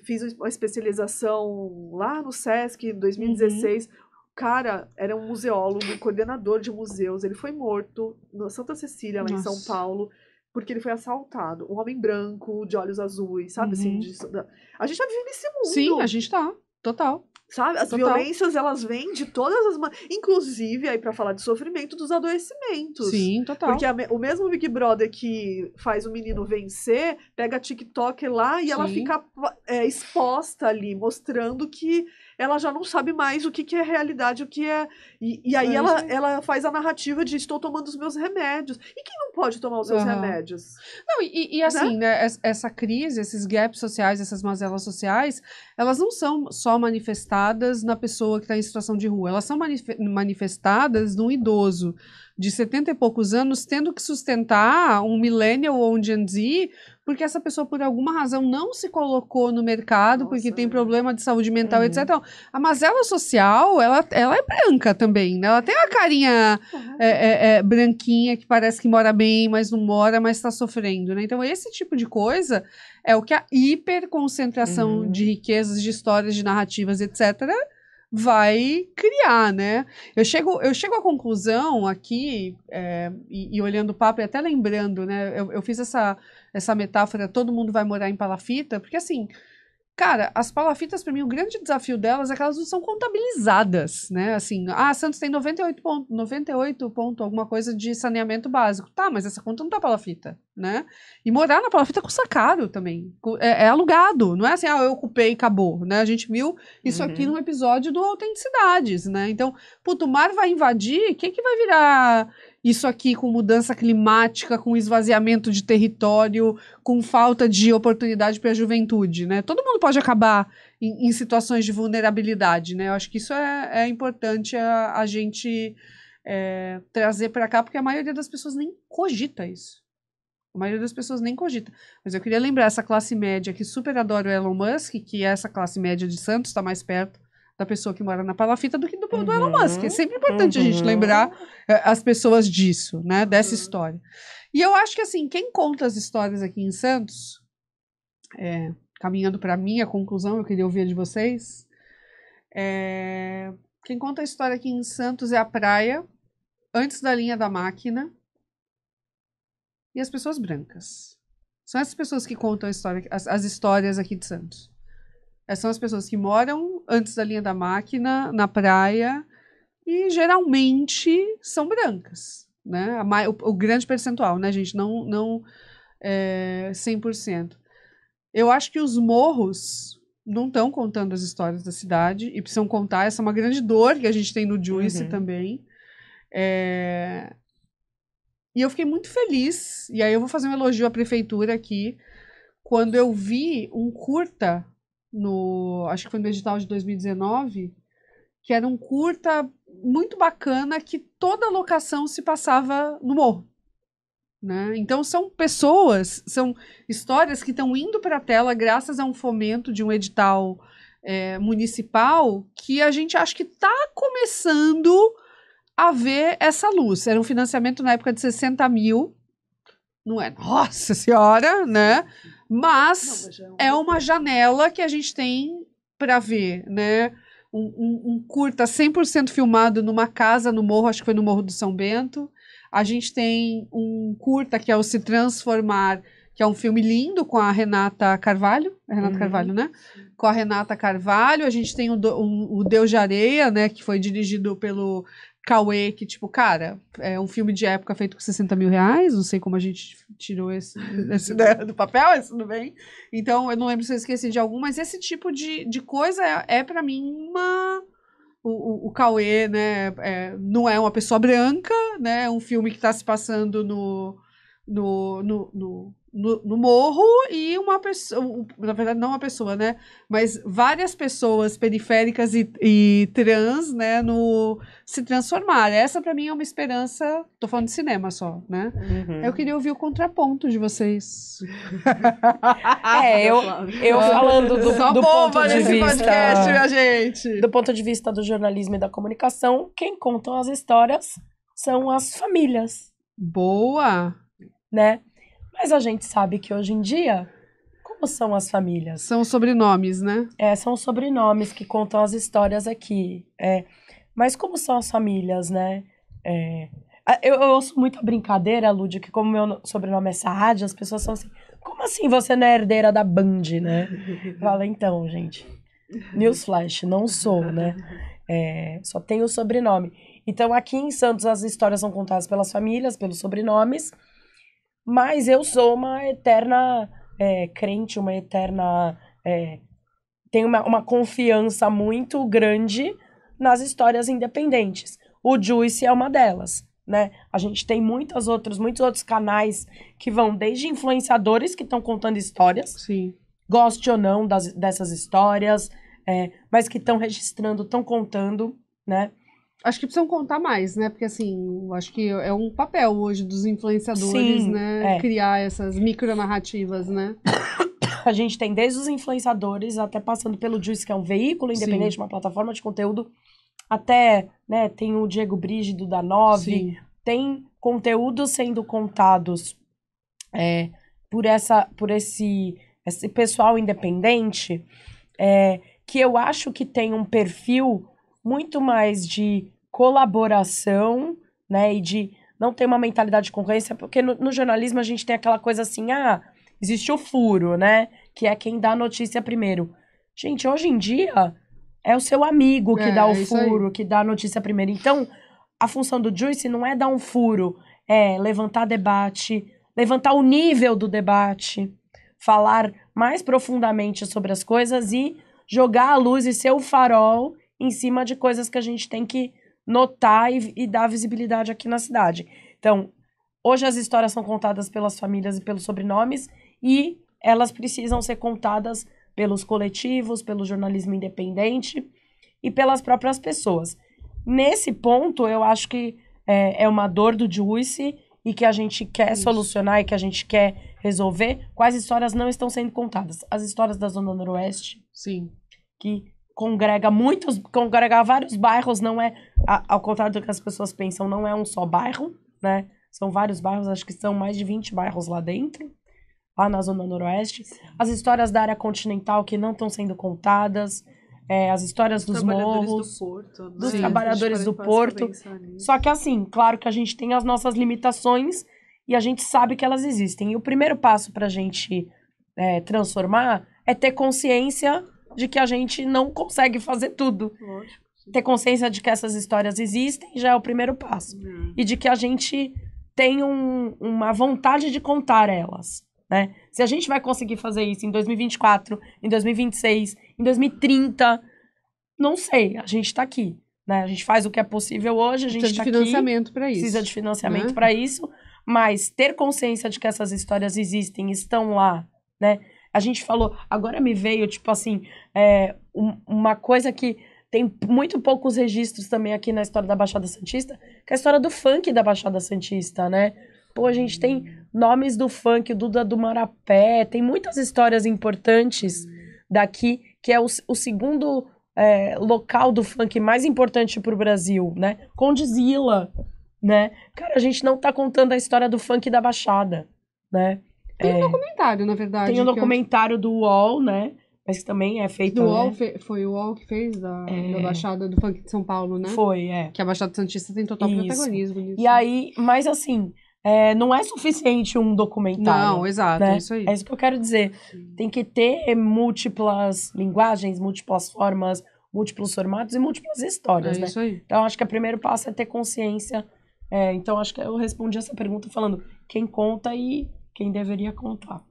fiz uma especialização lá no Sesc em 2016. Cara, era um museólogo, coordenador de museus. Ele foi morto na Santa Cecília, lá em São Paulo, porque ele foi assaltado. Um homem branco, de olhos azuis, sabe? Assim, a gente tá vivendo nesse mundo. Sim, a gente tá. Total. Sabe? As violências, elas vêm de todas as maneiras. Inclusive, aí pra falar de sofrimento, dos adoecimentos. Sim, total. Porque o mesmo Big Brother que faz o menino vencer, pega a TikTok lá e ela fica exposta ali, mostrando que ela já não sabe mais o que é realidade, o que é... E aí ela faz a narrativa de estou tomando os meus remédios. E quem não pode tomar os seus remédios? Não, e assim, né? Essa crise, esses gaps sociais, essas mazelas sociais, elas não são só manifestadas na pessoa que está em situação de rua, elas são manifestadas num idoso de 70 e poucos anos tendo que sustentar um millennial ou um Gen Z, porque essa pessoa, por alguma razão, não se colocou no mercado, porque tem problema de saúde mental, etc. A mazela social, ela é branca também, né? Ela tem a carinha branquinha, que parece que mora bem, mas não mora, mas está sofrendo, né? Então, esse tipo de coisa é o que a hiperconcentração de riquezas, de histórias, de narrativas, etc., vai criar, né? Eu chego à conclusão aqui, e olhando o papo e até lembrando, né? Eu fiz essa metáfora, todo mundo vai morar em palafita, porque assim, cara, as palafitas, para mim, o grande desafio delas é que elas não são contabilizadas, né? Assim, Santos tem 98 ponto alguma coisa de saneamento básico. Tá, mas essa conta não tá palafita, né? E morar na Palafita custa caro também. É alugado, não é assim, eu ocupei e acabou, né? A gente viu isso aqui num episódio do Autenticidades, né? Então, puto, o mar vai invadir, quem que vai virar isso aqui com mudança climática, com esvaziamento de território, com falta de oportunidade para a juventude, né? Todo mundo pode acabar em situações de vulnerabilidade, né? Eu acho que isso é importante a gente trazer para cá, porque a maioria das pessoas nem cogita isso. A maioria das pessoas nem cogita. Mas eu queria lembrar essa classe média que super adora o Elon Musk, que essa classe média de Santos está mais perto da pessoa que mora na Palafita do que do Elon Musk. É sempre importante a gente lembrar as pessoas disso, né? Dessa história. E eu acho que, assim, quem conta as histórias aqui em Santos, caminhando para a minha conclusão, eu queria ouvir de vocês, quem conta a história aqui em Santos é a praia, antes da linha da máquina, e as pessoas brancas. São essas pessoas que contam a história, as histórias aqui de Santos. São as pessoas que moram antes da linha da máquina, na praia, e geralmente são brancas, né? O grande percentual, né, gente? Não 100%. Eu acho que os morros não estão contando as histórias da cidade e precisam contar. Essa é uma grande dor que a gente tem no Juice também. E eu fiquei muito feliz, e aí eu vou fazer um elogio à prefeitura aqui, quando eu vi um curta, acho que foi no edital de 2019, que era um curta muito bacana, que toda a locação se passava no morro. Né? Então são histórias que estão indo para a tela graças a um fomento de um edital municipal, que a gente acha que está começando a ver essa luz. Era um financiamento na época de 60 mil, não é, nossa senhora, né? Mas é uma janela que a gente tem para ver, né? Um curta 100% filmado numa casa no morro, acho que foi no Morro do São Bento. A gente tem um curta que é o Se Transformar, que é um filme lindo com a Renata Carvalho. É Renata Carvalho, né? Com a Renata Carvalho. A gente tem o Deus de Areia, né? Que foi dirigido pelo Cauê, que, tipo, cara, é um filme de época feito com 60 mil reais. Não sei como a gente tirou essa ideia do papel, mas tudo bem. Então, eu não lembro se eu esqueci de algum, mas esse tipo de coisa para mim, o Cauê, né, não é uma pessoa branca, né, é um filme que está se passando no morro, e uma pessoa, na verdade não uma pessoa, né, mas várias pessoas periféricas e trans, né, se transformar. Essa para mim é uma esperança, tô falando de cinema só, né. Eu queria ouvir o contraponto de vocês. Eu falando do ponto de vista podcast, minha gente. Do ponto de vista do jornalismo e da comunicação, quem contam as histórias são as famílias. Boa! Né? Mas a gente sabe que hoje em dia, como são as famílias? São sobrenomes, né? São sobrenomes que contam as histórias aqui. Mas como são as famílias, né? Eu ouço muita brincadeira, Lúdia, que como meu sobrenome é Saad, as pessoas são assim, como assim você não é herdeira da Band, né? Fala, então, gente, newsflash, não sou, né? Só tenho o sobrenome. Então, aqui em Santos, as histórias são contadas pelas famílias, pelos sobrenomes, mas eu sou uma eterna crente, uma eterna... tenho uma confiança muito grande nas histórias independentes. O Juice é uma delas, né? A gente tem muitos outros canais que vão desde influenciadores que estão contando histórias, sim, goste ou não dessas histórias, mas que estão registrando, estão contando, né? Acho que precisam contar mais, né? Porque, assim, eu acho que é um papel hoje dos influenciadores, sim, né? Criar essas micronarrativas, né? A gente tem desde os influenciadores, até passando pelo Juice, que é um veículo independente, sim, uma plataforma de conteúdo, até, né, tem o Diego Brígido da Nove, sim, tem conteúdos sendo contados por esse pessoal independente, que eu acho que tem um perfil muito mais de colaboração, né, e de não ter uma mentalidade de concorrência, porque no jornalismo a gente tem aquela coisa assim, existe o furo, né, que é quem dá a notícia primeiro. Gente, hoje em dia é o seu amigo que dá o furo, que dá a notícia primeiro. Então, a função do Juice não é dar um furo, é levantar debate, levantar o nível do debate, falar mais profundamente sobre as coisas e jogar a luz e ser o farol em cima de coisas que a gente tem que notar e dar visibilidade aqui na cidade. Então, hoje as histórias são contadas pelas famílias e pelos sobrenomes e elas precisam ser contadas pelos coletivos, pelo jornalismo independente e pelas próprias pessoas. Nesse ponto, eu acho que é uma dor do Juicy e que a gente quer solucionar e que a gente quer resolver. Quais histórias não estão sendo contadas? As histórias da Zona Noroeste, Sim. que congrega vários bairros, não é, ao contrário do que as pessoas pensam, não é um só bairro, né? São vários bairros, acho que são mais de 20 bairros lá dentro, lá na Zona Noroeste. As histórias da área continental que não estão sendo contadas, as histórias dos morros, do Porto, dos né? trabalhadores do Porto. Só que assim, claro que a gente tem as nossas limitações e a gente sabe que elas existem. E o primeiro passo para a gente transformar é ter consciência de que a gente não consegue fazer tudo. Lógico. Ter consciência de que essas histórias existem já é o primeiro passo. E de que a gente tem uma vontade de contar elas, né? Se a gente vai conseguir fazer isso em 2024, em 2026, em 2030, não sei, a gente tá aqui, né? A gente faz o que é possível hoje, a gente Precisa tá de aqui, financiamento para isso. precisa de financiamento né? para isso, mas ter consciência de que essas histórias existem, estão lá, né? A gente falou, agora me veio, tipo assim, uma coisa que tem muito poucos registros também aqui na história da Baixada Santista, que é a história do funk da Baixada Santista, né? Pô, a gente tem nomes do funk, Duda do Marapé, tem muitas histórias importantes daqui, que é o segundo local do funk mais importante pro Brasil, né? Condzilla, né? Cara, a gente não tá contando a história do funk da Baixada, né? Tem um documentário, na verdade. Tem um que eu- documentário do UOL, né? Mas que também é feito... Do UOL, né? foi o UOL que fez da Baixada do Funk de São Paulo, né? Foi, Que a Baixada Santista tem total Isso. protagonismo nisso. E aí, mas assim, não é suficiente um documentário. Não, exato, né? é isso aí. É isso que eu quero dizer. Tem que ter múltiplas linguagens, múltiplas formas, múltiplos formatos e múltiplas histórias, É né? isso aí. Então, acho que o primeiro passo é ter consciência. Então, acho que eu respondi essa pergunta falando quem conta e quem deveria contar.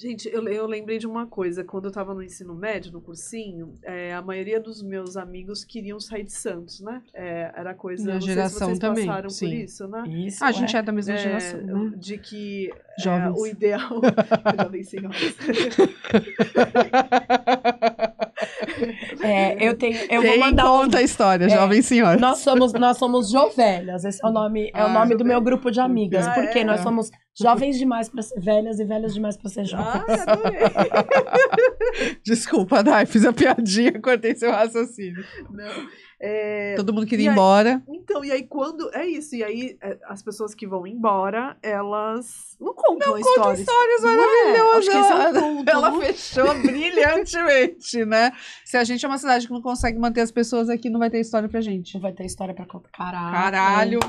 Gente, eu lembrei de uma coisa. Quando eu tava no ensino médio, no cursinho, a maioria dos meus amigos queriam sair de Santos, né? Era coisa... Minha não sei se geração vocês também, passaram sim. por isso, né? Isso, A gente é da mesma geração, né? De que Jovens. o ideal... Jovens senhoras. Eu vou mandar conta a história, jovem senhor. Nós somos jovelhas, esse é o nome, do meu grupo de amigas, Ah, porque é? nós somos jovens demais pra ser velhas e velhas demais pra ser jovens. Adorei. Desculpa, Dai, fiz a piadinha, cortei seu raciocínio. Não. Todo mundo queria E ir aí- embora. Então, e aí quando... É isso, e aí as pessoas que vão embora, elas não contam histórias. Histórias Não é? maravilhosas. Acho que esse é o ponto, Ela não? fechou brilhantemente, né? Se a gente é uma cidade que não consegue manter as pessoas aqui, não vai ter história pra gente. Não vai ter história pra contar. Caralho.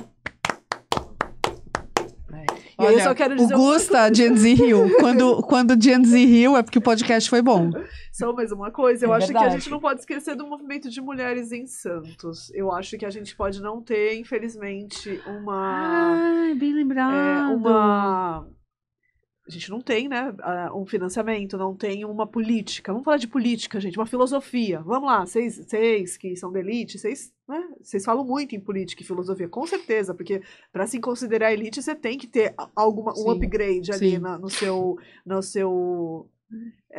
E aí eu só quero dizer o Gusta, Gen Z Rio. Quando Gen Z Rio é porque o podcast foi bom. só mais uma coisa. Eu acho que a verdade. gente não pode esquecer do movimento de mulheres em Santos. Eu acho que a gente pode não ter, infelizmente, Ai, bem lembrado. A gente não tem, né, um financiamento, não tem uma política. Vamos falar de política, gente, uma filosofia. Vamos lá, vocês que são da elite, vocês falam muito em política e filosofia, com certeza, porque para se considerar elite, você tem que ter um Sim, upgrade ali sim.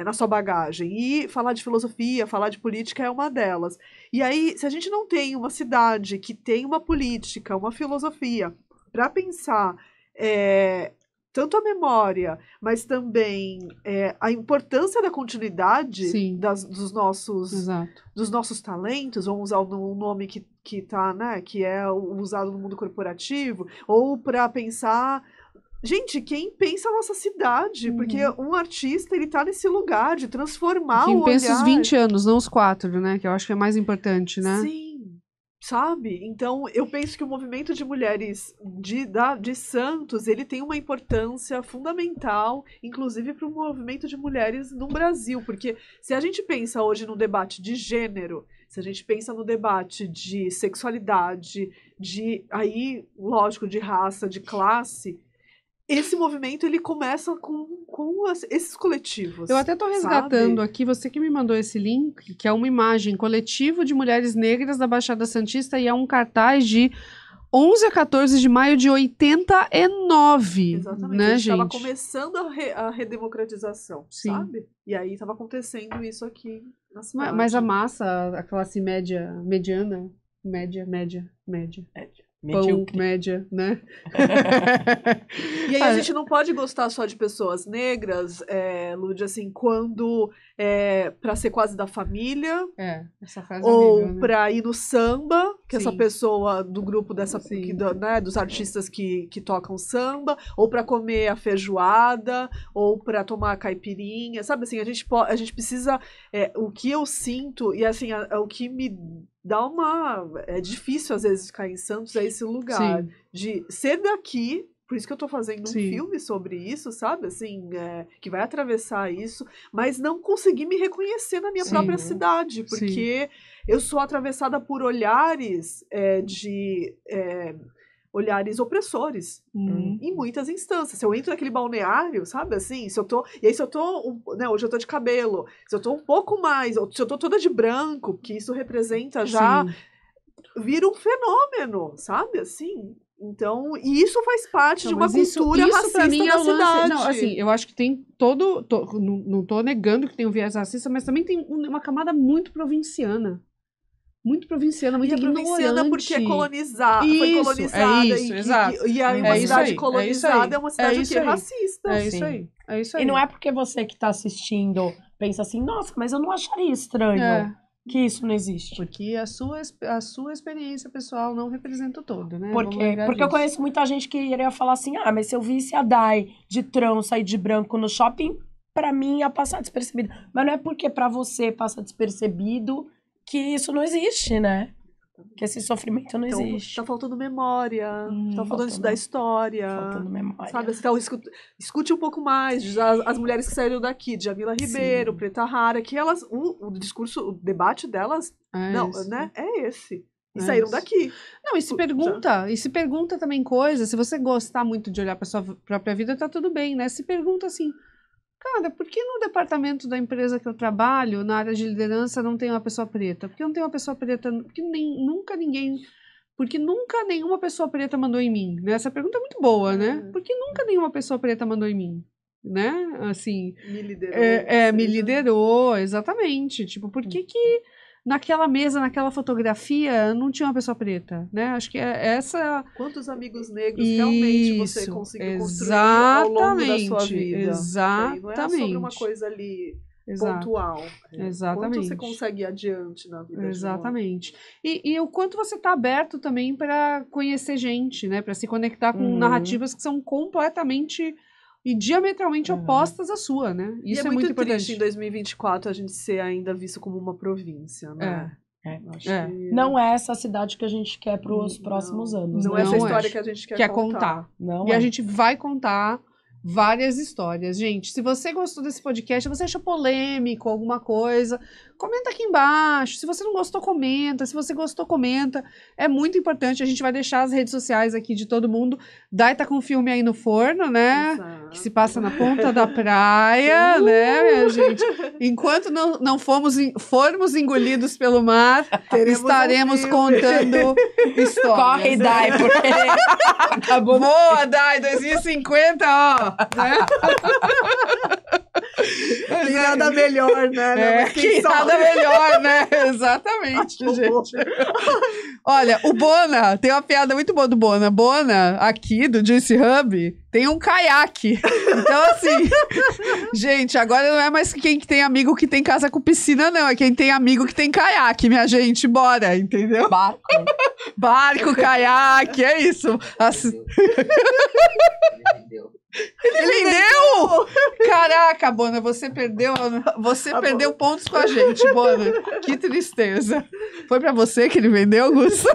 na sua bagagem. E falar de filosofia, falar de política é uma delas. E aí, se a gente não tem uma cidade que tem uma política, uma filosofia, para pensar tanto a memória, mas também a importância da continuidade Sim. dos nossos talentos, vamos usar um nome que tá, né, que é usado no mundo corporativo, ou para pensar, gente, quem pensa a nossa cidade, porque um artista, ele tá nesse lugar de transformar Quem o pensa os olhar. 20 anos, não os 4, né? Que eu acho que é mais importante, né? Sim, sabe? Então, eu penso que o movimento de mulheres de Santos, ele tem uma importância fundamental, inclusive para o movimento de mulheres no Brasil, porque se a gente pensa hoje no debate de gênero, se a gente pensa no debate de sexualidade, lógico, de raça, de classe, esse movimento, ele começa com esses coletivos. Eu até tô resgatando aqui, você que me mandou esse link, que é uma imagem, coletivo de mulheres negras da Baixada Santista, e é um cartaz de 11 a 14 de maio de 89. Exatamente, né, a gente gente? estava começando a redemocratização, Sim. sabe? E aí estava acontecendo isso aqui na cidade. Mas a massa, a classe média, mediana, média. Pão, Medíocre. média, né? E aí a gente não pode gostar só de pessoas negras, Lud, assim, quando pra ser quase da família, Essa frase é ou horrível, né? pra ir no samba, que Sim. essa pessoa do grupo Sim. dos artistas que tocam samba, ou pra comer a feijoada, ou pra tomar a caipirinha, sabe assim, a gente precisa, o que eu sinto, e assim, o que me dá é difícil às vezes ficar em Santos, é esse lugar Sim. de ser daqui. Por isso que eu tô fazendo um Sim. filme sobre isso, sabe? Assim, que vai atravessar isso, mas não conseguir me reconhecer na minha Sim. própria cidade, porque eu sou atravessada por olhares olhares opressores em muitas instâncias. Se eu entro naquele balneário, sabe assim, hoje eu tô de cabelo, se eu tô um pouco mais, ou se eu tô toda de branco, que isso representa já, Sim. vira um fenômeno, sabe assim? Então, e isso faz parte de uma Mas cultura isso racista pra mim é da o lance. cidade. Não, assim, eu acho que tem não tô negando que tem um viés racista, mas também tem uma camada muito provinciana. Muito provinciana, muito E é ignorante. provinciana porque foi colonizada. Exato. E uma cidade colonizada é uma cidade racista. É isso aí. E não é porque você que tá assistindo pensa assim, nossa, mas eu não acharia estranho que isso não existe. Porque a sua experiência pessoal não representa o todo, né? Porque eu conheço muita gente que iria falar assim, mas se eu visse a Dai de trança e de branco no shopping, pra mim ia passar despercebido. Mas não é porque pra você passa despercebido que isso não existe, né? Que esse sofrimento não existe. Tá faltando memória, tá faltando isso da história. Faltando memória. Sabe, então, escute um pouco mais as mulheres que saíram daqui, Djamila Ribeiro, Preta Rara, que elas, o discurso, o debate delas, é esse. E saíram daqui. Não, e se pergunta também coisas, se você gostar muito de olhar pra sua própria vida, tá tudo bem, né? Se pergunta assim, cara, por que no departamento da empresa que eu trabalho, na área de liderança, não tem uma pessoa preta? Por que não tem uma pessoa preta? Porque nunca nenhuma pessoa preta mandou em mim, né? Essa pergunta é muito boa, né? Por que nunca nenhuma pessoa preta mandou em mim? Né? Assim, me liderou. Me liderou, exatamente. Tipo, por que naquela mesa, naquela fotografia, não tinha uma pessoa preta, né? Acho que essa... Quantos amigos negros realmente você conseguiu construir ao longo da sua vida? Exatamente. Não é sobre uma coisa ali pontual. Exatamente. Quanto você consegue ir adiante na vida? Exatamente. E o quanto você está aberto também para conhecer gente, né? Para se conectar com narrativas que são completamente e diametralmente opostas à sua, né? Isso é muito importante. triste em 2024 a gente ser ainda visto como uma província, né? Não é essa cidade que a gente quer para os próximos anos. Não é essa história que a gente quer contar. A gente vai contar várias histórias. Gente, se você gostou desse podcast, se você achou polêmico alguma coisa, comenta aqui embaixo. Se você não gostou, comenta. Se você gostou, comenta. É muito importante. A gente vai deixar as redes sociais aqui de todo mundo. Dai tá com um filme aí no forno, né? Exato. Que se passa na ponta da praia, né, minha gente? Enquanto não formos engolidos pelo mar, estaremos contando histórias. Corre, Dai, porque acabou. Boa, Dai, 2050, ó. Né? Que nada melhor, né? Que nada melhor, né? Exatamente, gente. Olha, o Bona, tem uma piada muito boa do Bona. Bona, aqui do Juicy Hub, tem um caiaque. Então, assim, gente, agora não é mais quem tem amigo que tem casa com piscina, não. É quem tem amigo que tem caiaque, minha gente. Bora, entendeu? Barco, caiaque, é isso. Ele vendeu? Caraca, Bona, você perdeu pontos com a gente, Bona. Que tristeza. Foi pra você que ele vendeu, Augusto?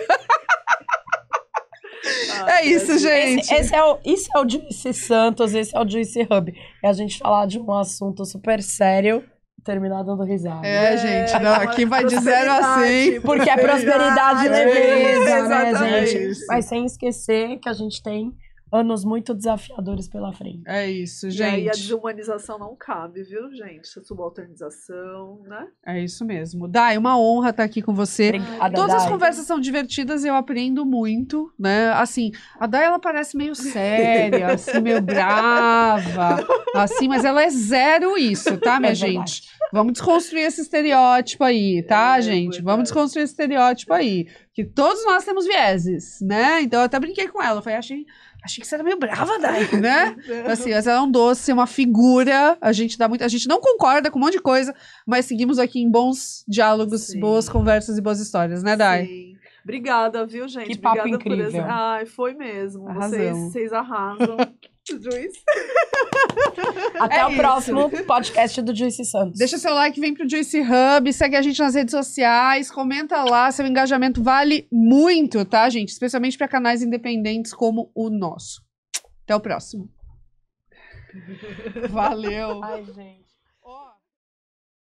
É isso, gente. Esse é o Juicy Santos, esse é o Juicy Hub. É a gente falar de um assunto super sério, terminar dando risada. Gente, não, aqui vai de 0 a 100. Porque é prosperidade e leveza, né, gente? Mas sem esquecer que a gente tem anos muito desafiadores pela frente. É isso, E aí a gente. desumanização não cabe, viu, gente? Essa subalternização, né? É isso mesmo. Dai, uma honra estar aqui com você. Obrigada, Todas as Dai. conversas são divertidas e eu aprendo muito, né? Assim, a Dai, ela parece meio séria, assim, meio brava, assim, mas ela é zero isso, tá, minha É gente? verdade. Vamos desconstruir esse estereótipo aí, tá, É gente? verdade. Vamos desconstruir esse estereótipo aí. Que todos nós temos vieses, né? Então eu até brinquei com ela. Eu falei, achei que você era meio brava, Dai, né? Assim, mas ela é um doce, uma figura. A gente não concorda com um monte de coisa, mas seguimos aqui em bons diálogos, Sim. boas conversas e boas histórias, né, Dai? Sim. Obrigada, viu, gente? Que papo Obrigada incrível. por esse... Ai, foi mesmo. Arrasamos. Vocês arrasam. Juiz. Até É o isso. próximo podcast do Juicy Santos. Deixa seu like, vem pro Juicy Hub, segue a gente nas redes sociais, comenta lá, seu engajamento vale muito, tá, gente? Especialmente para canais independentes como o nosso. Até o próximo. Valeu. Ai, gente.